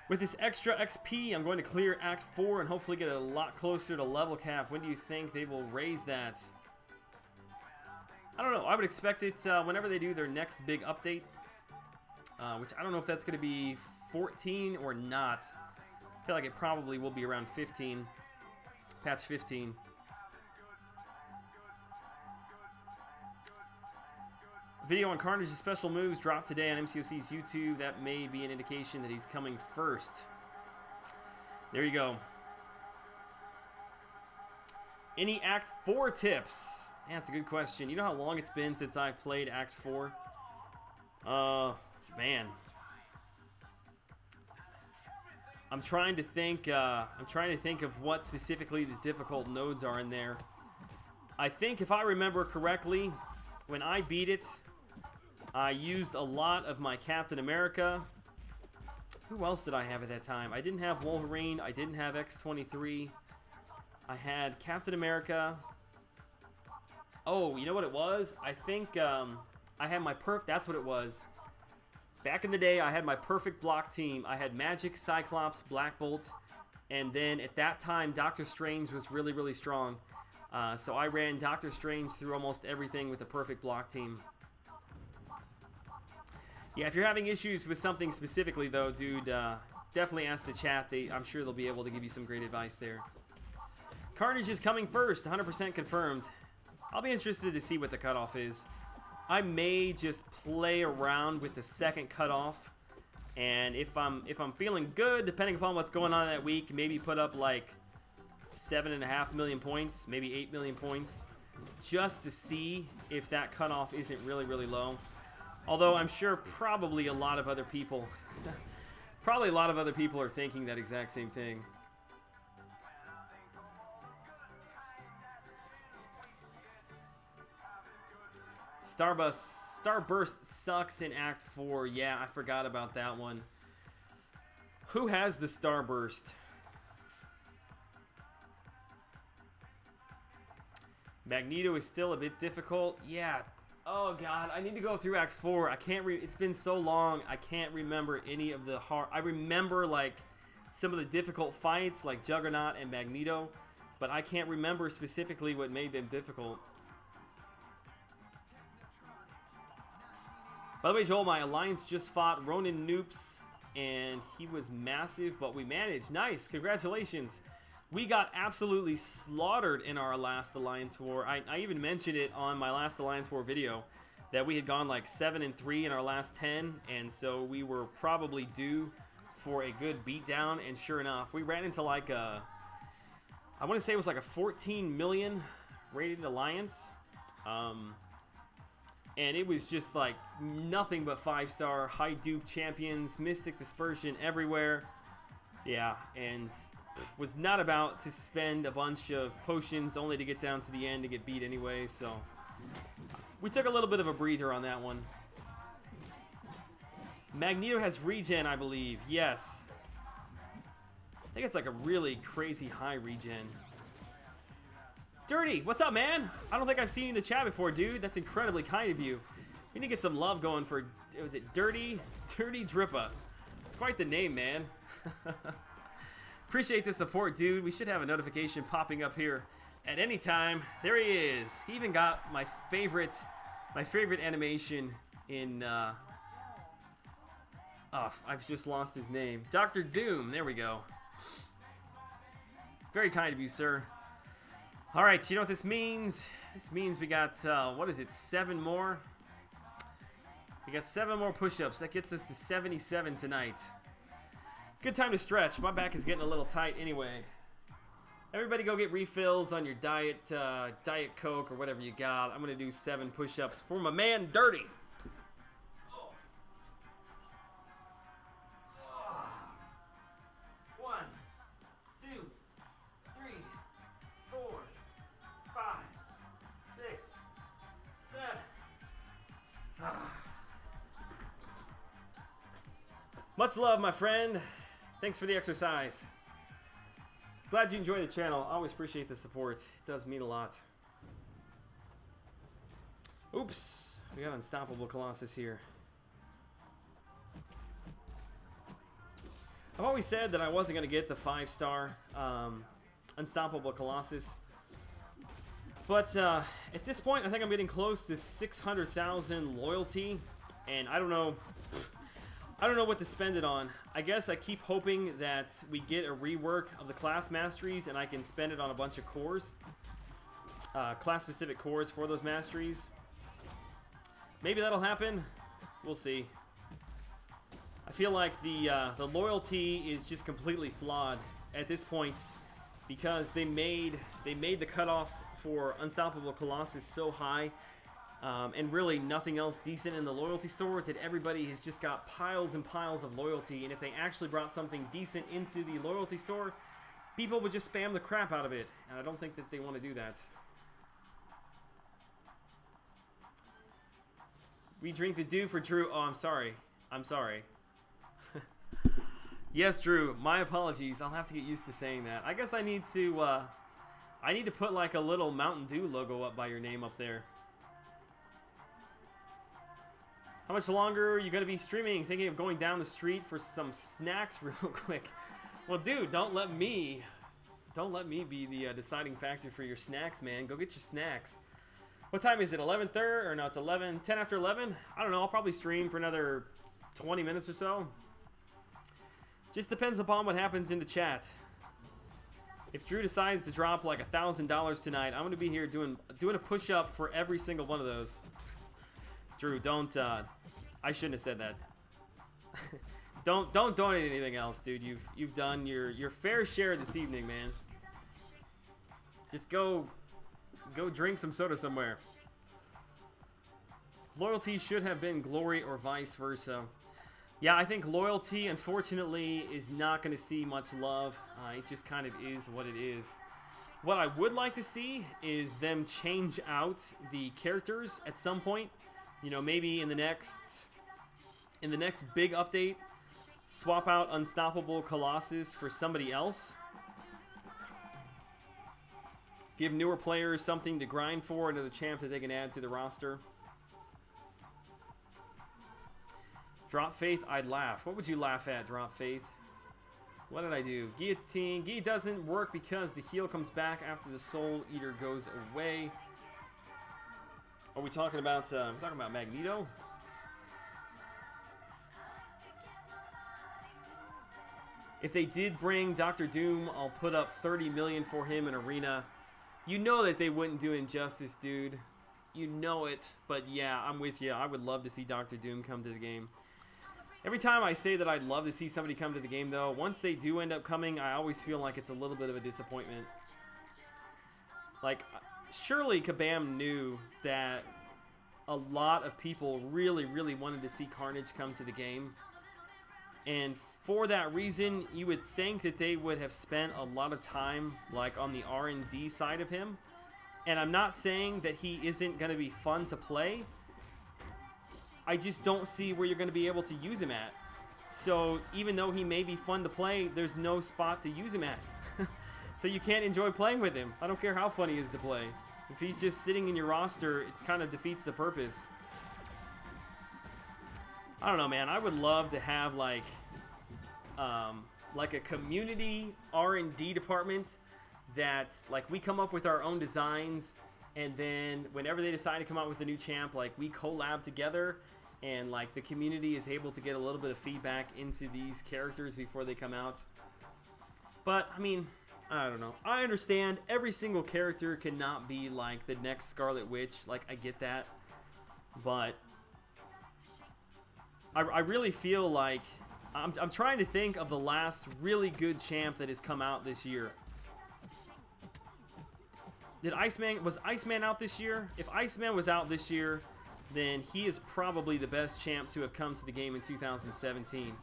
With this extra XP, I'm going to clear Act 4 and hopefully get a lot closer to level cap. When do you think they will raise that? I don't know. I would expect it whenever they do their next big update. Which I don't know if that's going to be 14 or not. I feel like it probably will be around 15. Patch 15. Video on Carnage's special moves dropped today on MCOC's YouTube. That may be an indication that he's coming first. There you go. Any Act 4 tips? Yeah, that's a good question. You know how long it's been since I played Act 4? Man. I'm trying to think of what specifically the difficult nodes are in there. I think if I remember correctly, when I beat it, I used a lot of my Captain America. Who else did I have at that time? I didn't have Wolverine. I didn't have X-23. I had Captain America. Oh, you know what it was? I think I had my that's what it was. Back in the day, I had my perfect block team. I had Magic, Cyclops, Black Bolt, and then at that time, Doctor Strange was really, really strong. So I ran Doctor Strange through almost everything with the perfect block team. Yeah, if you're having issues with something specifically, though, dude, definitely ask the chat. I'm sure they'll be able to give you some great advice there. Carnage is coming first, 100% confirmed. I'll be interested to see what the cutoff is. I may just play around with the second cutoff, and if I'm feeling good, depending upon what's going on that week, maybe put up like 7.5 million points, maybe 8 million points, just to see if that cutoff isn't really, really low. Although I'm sure probably a lot of other people, are thinking that exact same thing. Starburst sucks in Act 4. Yeah, I forgot about that one. Who has the Starburst? Magneto is still a bit difficult. Yeah. Oh god, I need to go through Act 4. I can't it's been so long. I can't remember any of the hard. I remember like some of the difficult fights like Juggernaut and Magneto, but I can't remember specifically what made them difficult. By the way, Joel, my alliance just fought Ronan Noops, and he was massive, but we managed. Nice, congratulations. We got absolutely slaughtered in our last alliance war. I even mentioned it on my last alliance war video that we had gone like 7-3 in our last 10, and so we were probably due for a good beatdown. And sure enough, we ran into like a, I want to say it was like a 14 million rated alliance. And it was just like nothing but 5-star, high dupe champions, Mystic Dispersion everywhere. Yeah, and was not about to spend a bunch of potions only to get down to the end to get beat anyway, so we took a little bit of a breather on that one. Magneto has regen, I believe. Yes. I think it's like a really crazy high regen. Dirty, what's up, man? I don't think I've seen you in the chat before, dude. That's incredibly kind of you. We need to get some love going for, was it Dirty Drippa? It's quite the name, man. Appreciate the support, dude. We should have a notification popping up here at any time. There he is. He even got my favorite animation in, oh, I've just lost his name. Dr. Doom, there we go. Very kind of you, sir. All right, you know what this means? This means we got, what is it, 7 more? We got 7 more push-ups. That gets us to 77 tonight. Good time to stretch. My back is getting a little tight anyway. Everybody go get refills on your Diet Coke or whatever you got. I'm going to do 7 push-ups for my man, Dirty. Much love, my friend. Thanks for the exercise. Glad you enjoy the channel. I always appreciate the support. It does mean a lot. Oops. We got Unstoppable Colossus here. I've always said that I wasn't going to get the 5-star Unstoppable Colossus. But at this point, I think I'm getting close to 600,000 loyalty. And I don't know what to spend it on. I guess I keep hoping that we get a rework of the class masteries and I can spend it on a bunch of cores. Class-specific cores for those masteries. Maybe that'll happen. We'll see. I feel like the loyalty is just completely flawed at this point. because they made the cutoffs for Unstoppable Colossus so high, and really nothing else decent in the loyalty store, that everybody has just got piles and piles of loyalty. And if they actually brought something decent into the loyalty store, people would just spam the crap out of it. And I don't think that they want to do that. We drink the dew for Drew. Oh, I'm sorry. I'm sorry. Yes, Drew. My apologies. I'll have to get used to saying that. I guess I need to put like a little Mountain Dew logo up by your name up there. How much longer are you going to be streaming? Thinking of going down the street for some snacks real quick. Well, dude, don't let me be the deciding factor for your snacks, man. Go get your snacks. What time is it? 11:30? Or no, it's 10 after 11? I don't know. I'll probably stream for another 20 minutes or so. Just depends upon what happens in the chat. If Drew decides to drop like $1,000 tonight, I'm going to be here doing a push-up for every single one of those. Drew, don't, I shouldn't have said that. Don't donate anything else, dude. You've done your fair share this evening, man. Just go drink some soda somewhere. Loyalty should have been glory or vice versa. Yeah, I think loyalty, unfortunately, is not going to see much love. It just kind of is what it is. What I would like to see is them change out the characters at some point. You know, maybe in the next big update, swap out Unstoppable Colossus for somebody else. Give newer players something to grind for, another champ that they can add to the roster. Drop Faith, I'd laugh. What would you laugh at, Drop Faith? What did I do? Guillotine. Guy doesn't work because the heal comes back after the Soul Eater goes away. Are we talking about Magneto? If they did bring Dr. Doom, I'll put up 30 million for him in Arena. You know that they wouldn't do injustice, dude. You know it. But yeah, I'm with you. I would love to see Dr. Doom come to the game. Every time I say that I'd love to see somebody come to the game, though, once they do end up coming, I always feel like it's a little bit of a disappointment. Like, surely Kabam knew that a lot of people really, really wanted to see Carnage come to the game. And for that reason, you would think that they would have spent a lot of time, like, on the R&D side of him. And I'm not saying that he isn't going to be fun to play. I just don't see where you're going to be able to use him at. So even though he may be fun to play, there's no spot to use him at. So you can't enjoy playing with him. I don't care how fun he is to play. If he's just sitting in your roster, it kind of defeats the purpose. I don't know, man. I would love to have like a community R&D department that's like we come up with our own designs, and then whenever they decide to come out with a new champ, like we collab together, and like the community is able to get a little bit of feedback into these characters before they come out. But I mean, I don't know. I understand every single character cannot be like the next Scarlet Witch. Like, I get that. But I really feel like I'm trying to think of the last really good champ that has come out this year. Was Iceman out this year? If Iceman was out this year, then he is probably the best champ to have come to the game in 2017.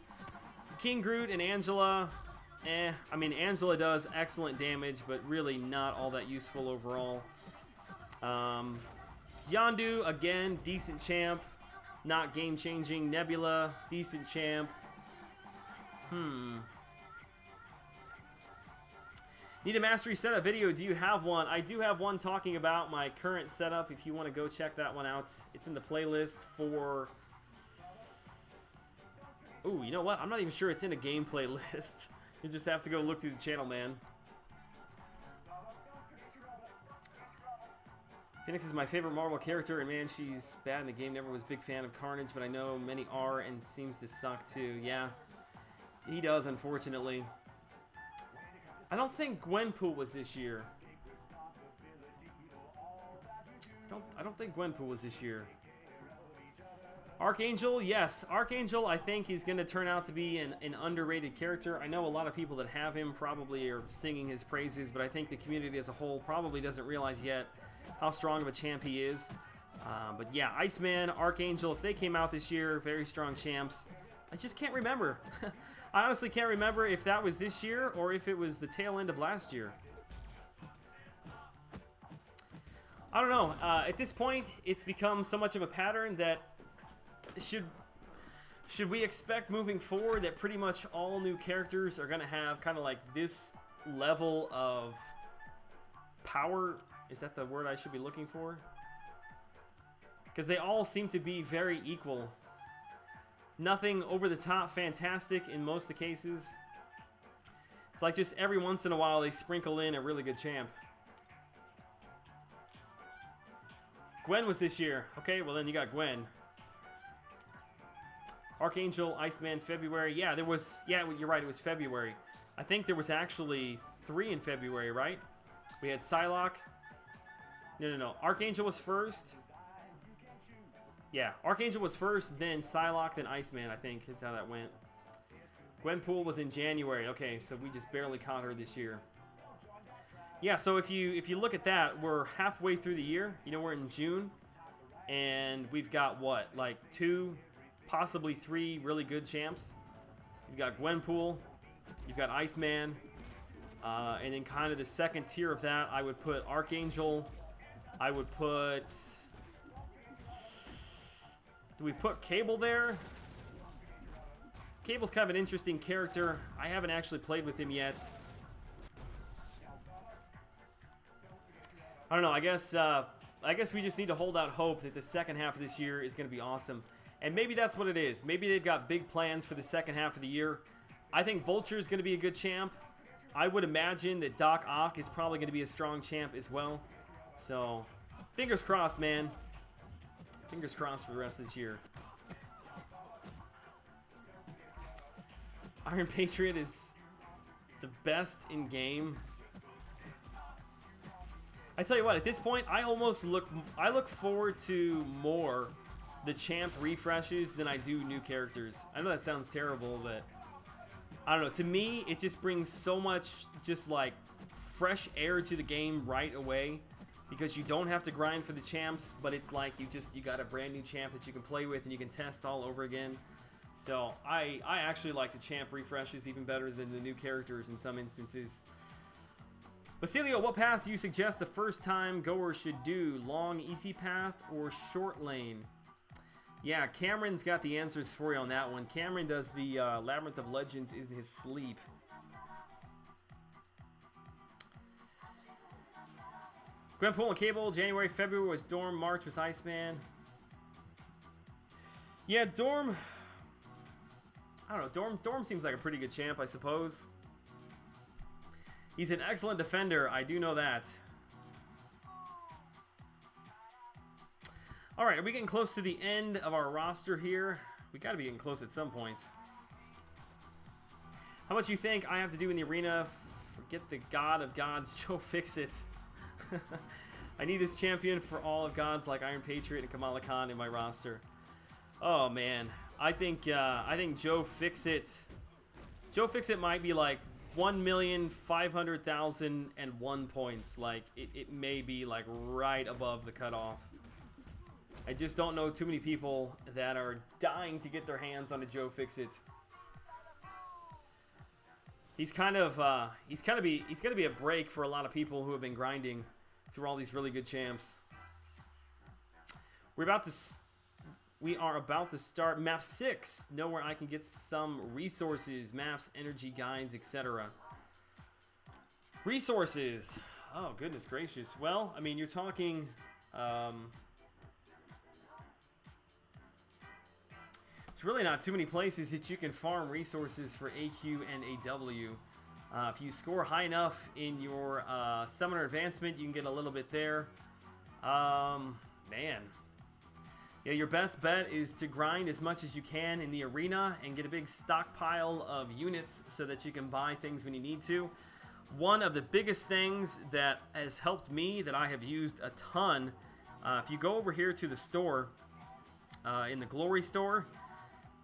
King Groot and Angela, I mean, Angela does excellent damage, but really not all that useful overall. Yondu, again, decent champ, not game-changing. Nebula, decent champ. Need a mastery setup video. Do you have one? I do have one talking about my current setup. If you want to go check that one out, it's in the playlist for... Ooh, you know what? I'm not even sure it's in a gameplay list. You just have to go look through the channel, man. Phoenix is my favorite Marvel character, and man, she's bad in the game. Never was a big fan of Carnage, but I know many are, and seems to suck too. Yeah, he does, unfortunately. I don't think Gwenpool was this year. I don't think Gwenpool was this year. Archangel, yes. Archangel, I think he's going to turn out to be an underrated character. I know a lot of people that have him probably are singing his praises, but I think the community as a whole probably doesn't realize yet how strong of a champ he is. But yeah, Iceman, Archangel, if they came out this year, very strong champs. I just can't remember. I honestly can't remember if that was this year or if it was the tail end of last year. I don't know. At this point, it's become so much of a pattern that should we expect moving forward that pretty much all new characters are going to have kind of like this level of power? Is that the word I should be looking for? Because they all seem to be very equal. Nothing over the top fantastic in most of the cases. It's like just every once in a while they sprinkle in a really good champ. Gwen was this year. Okay, well then you got Gwen. Archangel, Iceman, February. Yeah, there was... Yeah, you're right, it was February. I think there was actually 3 in February, right? We had Psylocke. No. Archangel was first. Yeah, Archangel was first, then Psylocke, then Iceman, I think is how that went. Gwenpool was in January. Okay, so we just barely caught her this year. Yeah, so if you look at that, we're halfway through the year. You know, we're in June, and we've got what, like 2, possibly 3 really good champs. You've got Gwenpool, you've got Iceman, and then kind of the second tier of that, I would put Archangel. I would put... Do we put Cable there? Cable's kind of an interesting character. I haven't actually played with him yet. I don't know. I guess we just need to hold out hope that the second half of this year is going to be awesome. And maybe that's what it is. Maybe they've got big plans for the second half of the year. I think Vulture is going to be a good champ. I would imagine that Doc Ock is probably going to be a strong champ as well. So, fingers crossed, man. Fingers crossed for the rest of this year. Iron Patriot is the best in game. I tell you what, at this point, I look forward to more the champ refreshes than I do new characters. I know that sounds terrible, but I don't know. To me, it just brings so much just like fresh air to the game right away, because you don't have to grind for the champs, but it's like you got a brand new champ that you can play with and you can test all over again. So I actually like the champ refreshes even better than the new characters in some instances. Basilio, what path do you suggest the first time goer should do? Long, easy path or short lane? Yeah, Cameron's got the answers for you on that one. Cameron does the Labyrinth of Legends in his sleep. Gwenpool and Cable, January, February was Dorm, March was Iceman. Yeah, Dorm... I don't know, Dorm seems like a pretty good champ, I suppose. He's an excellent defender, I do know that. Alright, are we getting close to the end of our roster here? We gotta be getting close at some point. How much you think I have to do in the arena? Forget the god of gods, Joe Fixit. I need this champion for all of gods like Iron Patriot and Kamala Khan in my roster. Oh man, I think Joe Fixit. Joe Fixit might be like 1,500,001 points. Like it may be like right above the cutoff. I just don't know too many people that are dying to get their hands on a Joe Fixit. He's gonna be a break for a lot of people who have been grinding through all these really good champs. We are about to start map 6. Know where I can get some resources, maps, energy guides, etc. Resources. Oh goodness gracious. Well, I mean, you're talking. It's really not too many places that you can farm resources for AQ and AW. If you score high enough in your Summoner Advancement, you can get a little bit there. Man. Yeah, your best bet is to grind as much as you can in the arena and get a big stockpile of units so that you can buy things when you need to. One of the biggest things that has helped me, that I have used a ton, if you go over here to the store, in the Glory Store.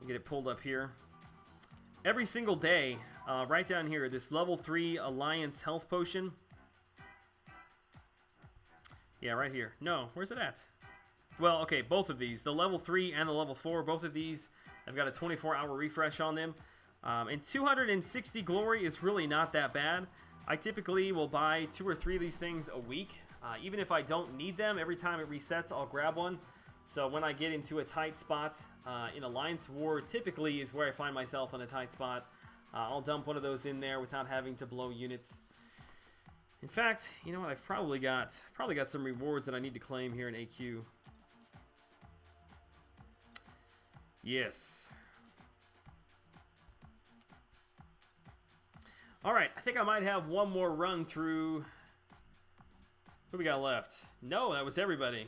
I'll get it pulled up here. Every single day, right down here, this level 3 Alliance Health Potion. Yeah, right here. No, where's it at? Well, okay, both of these. The level 3 and the level 4, both of these have got a 24-hour refresh on them. And 260 glory is really not that bad. I typically will buy 2 or 3 of these things a week. Even if I don't need them, every time it resets, I'll grab one. So when I get into a tight spot in Alliance War, typically is where I find myself in a tight spot. I'll dump one of those in there without having to blow units. In fact, you know what? I've probably got some rewards that I need to claim here in AQ. Yes. All right, I think I might have one more run through. Who we got left? No, that was everybody.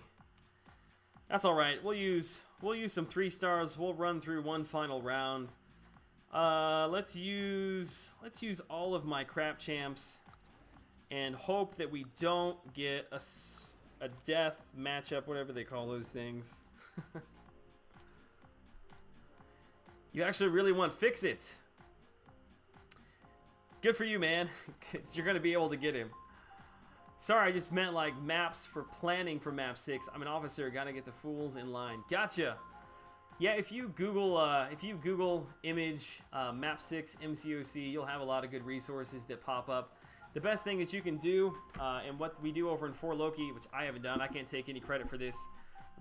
That's all right. We'll use some 3 stars. We'll run through one final round. Let's use all of my crap champs and hope that we don't get a death matchup, whatever they call those things. You actually really want Fix It. Good for you, man. You're going to be able to get him. Sorry, I just meant like maps for planning for map 6. I'm an officer. Got to get the fools in line. Gotcha. Yeah, if you Google image map 6 MCOC, you'll have a lot of good resources that pop up. The best thing that you can do, and what we do over in 4 Loki, which I haven't done, I can't take any credit for this,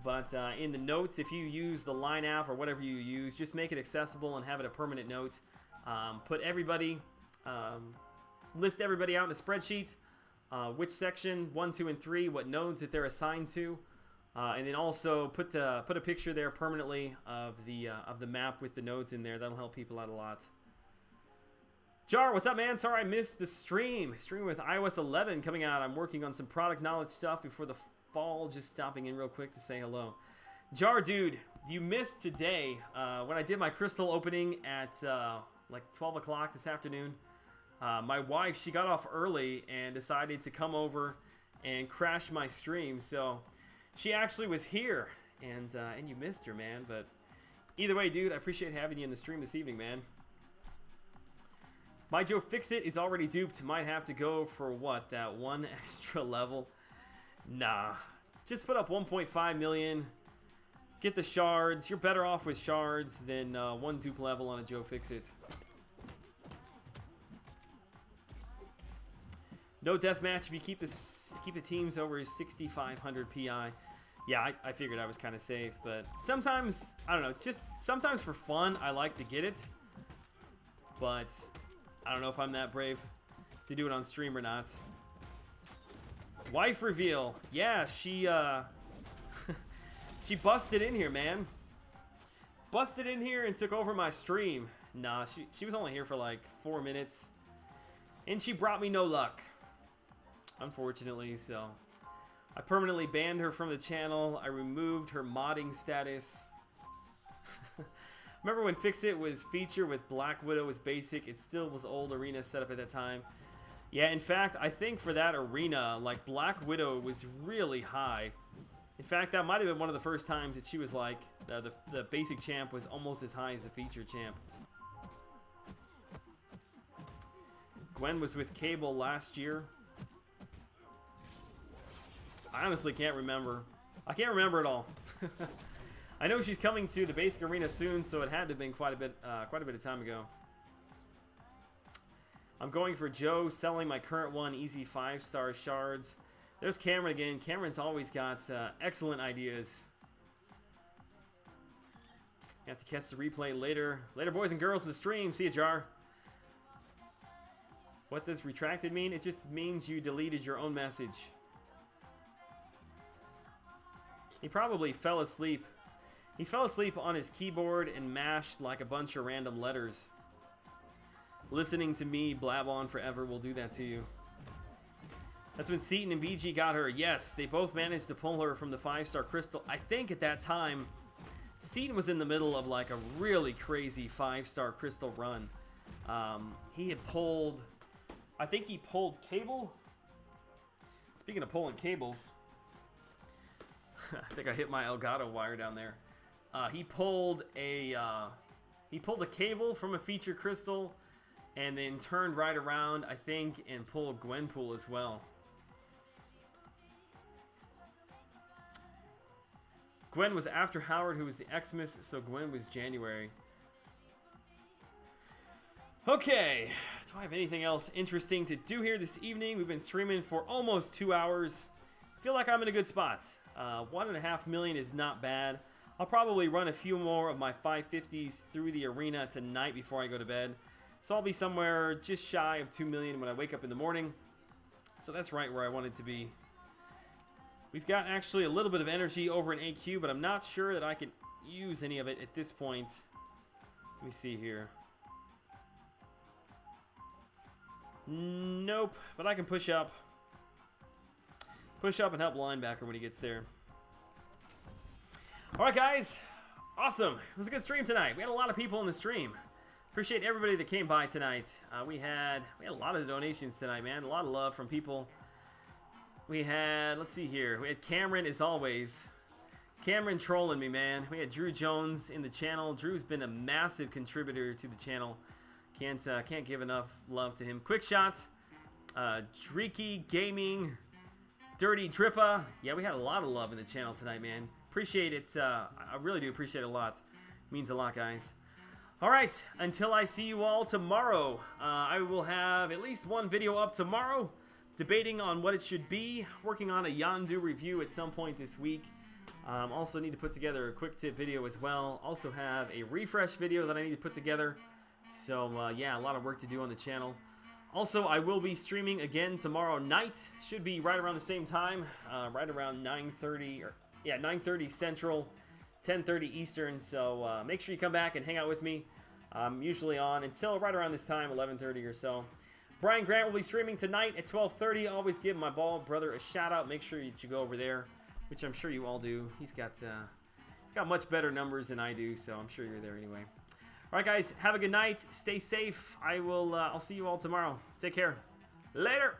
but in the notes, if you use the line app or whatever you use, just make it accessible and have it a permanent note. Put everybody, list everybody out in a spreadsheet, which section, 1, 2, and 3, what nodes that they're assigned to, and then also put a picture there permanently of the map with the nodes in there. That'll help people out a lot. Jar, what's up, man? Sorry I missed the stream. Stream with iOS 11 coming out. I'm working on some product knowledge stuff before the fall. Just stopping in real quick to say hello. Jar, dude, you missed today when I did my crystal opening at like 12 o'clock this afternoon. My wife, she got off early and decided to come over and crash my stream. So she actually was here, and you missed her, man. But either way, dude, I appreciate having you in the stream this evening, man. My Joe Fix It is already duped. Might have to go for what? That 1 extra level? Nah. Just put up 1.5 million. Get the shards. You're better off with shards than 1 dupe level on a Joe Fix It. No deathmatch if you keep the teams over 6,500 PI. Yeah, I figured I was kind of safe, but sometimes, I don't know, just sometimes for fun, I like to get it. But I don't know if I'm that brave to do it on stream or not. Wife reveal. Yeah, she she busted in here, man. Busted in here and took over my stream. Nah, she was only here for like 4 minutes. And she brought me no luck. Unfortunately, so I permanently banned her from the channel. I removed her modding status. Remember when Fix It was featured with Black Widow as basic? It still was old arena setup at that time. Yeah, in fact, I think for that arena, like, Black Widow was really high. In fact, that might have been one of the first times that she was like, the basic champ was almost as high as the featured champ. Gwen was with Cable last year. I honestly can't remember. I can't remember it all. I know she's coming to the basic arena soon, so it had to have been quite a bit of time ago. I'm going for Joe, selling my current one, easy 5-star shards. There's Cameron again. Cameron's always got excellent ideas. You have to catch the replay later. Later, boys and girls, in the stream. See ya, Jar. What does retracted mean? It just means you deleted your own message. He probably fell asleep. He fell asleep on his keyboard and mashed like a bunch of random letters. Listening to me blab on forever will do that to you. That's when Seaton and BG got her. Yes, they both managed to pull her from the 5-star crystal. I think at that time, Seaton was in the middle of like a really crazy 5-star crystal run. He had pulled, I think he pulled Cable. Speaking of pulling cables, I think I hit my Elgato wire down there. He pulled a cable from a feature crystal, and then turned right around, I think, and pulled Gwenpool as well. Gwen was after Howard, who was the Xmas, so Gwen was January. Okay, do I have anything else interesting to do here this evening? We've been streaming for almost 2 hours. I feel like I'm in a good spot. 1.5 million is not bad. I'll probably run a few more of my 550s through the arena tonight before I go to bed. So I'll be somewhere just shy of 2 million when I wake up in the morning. So that's right where I want it to be. We've got actually a little bit of energy over in AQ, but I'm not sure that I can use any of it at this point. Let me see here. Nope, but I can push up. Push up and help linebacker when he gets there. Alright guys, awesome. It was a good stream tonight. We had a lot of people in the stream. Appreciate everybody that came by tonight. We had a lot of donations tonight, man. A lot of love from people. We had, let's see here. We had Cameron, as always. Cameron trolling me, man. We had Drew Jones in the channel. Drew's been a massive contributor to the channel. Can't give enough love to him. Quick Shot, Dreaky Gaming, Dirty Drippa. Yeah, we had a lot of love in the channel tonight, man. Appreciate it. I really do appreciate it a lot. It means a lot, guys. All right, until I see you all tomorrow, I will have at least one video up tomorrow, debating on what it should be, working on a Yondu review at some point this week. Also need to put together a quick tip video as well. Also have a refresh video that I need to put together. So yeah, a lot of work to do on the channel. Also, I will be streaming again tomorrow night. Should be right around the same time, right around 9:30 or yeah, 9:30 Central, 10:30 Eastern. So make sure you come back and hang out with me. I'm usually on until right around this time, 11:30 or so. Brian Grant will be streaming tonight at 12:30. Always give my bald brother a shout out. Make sure that you go over there, which I'm sure you all do. He's got much better numbers than I do, so I'm sure you're there anyway. All right, guys, have a good night. Stay safe. I'll see you all tomorrow. Take care. Later.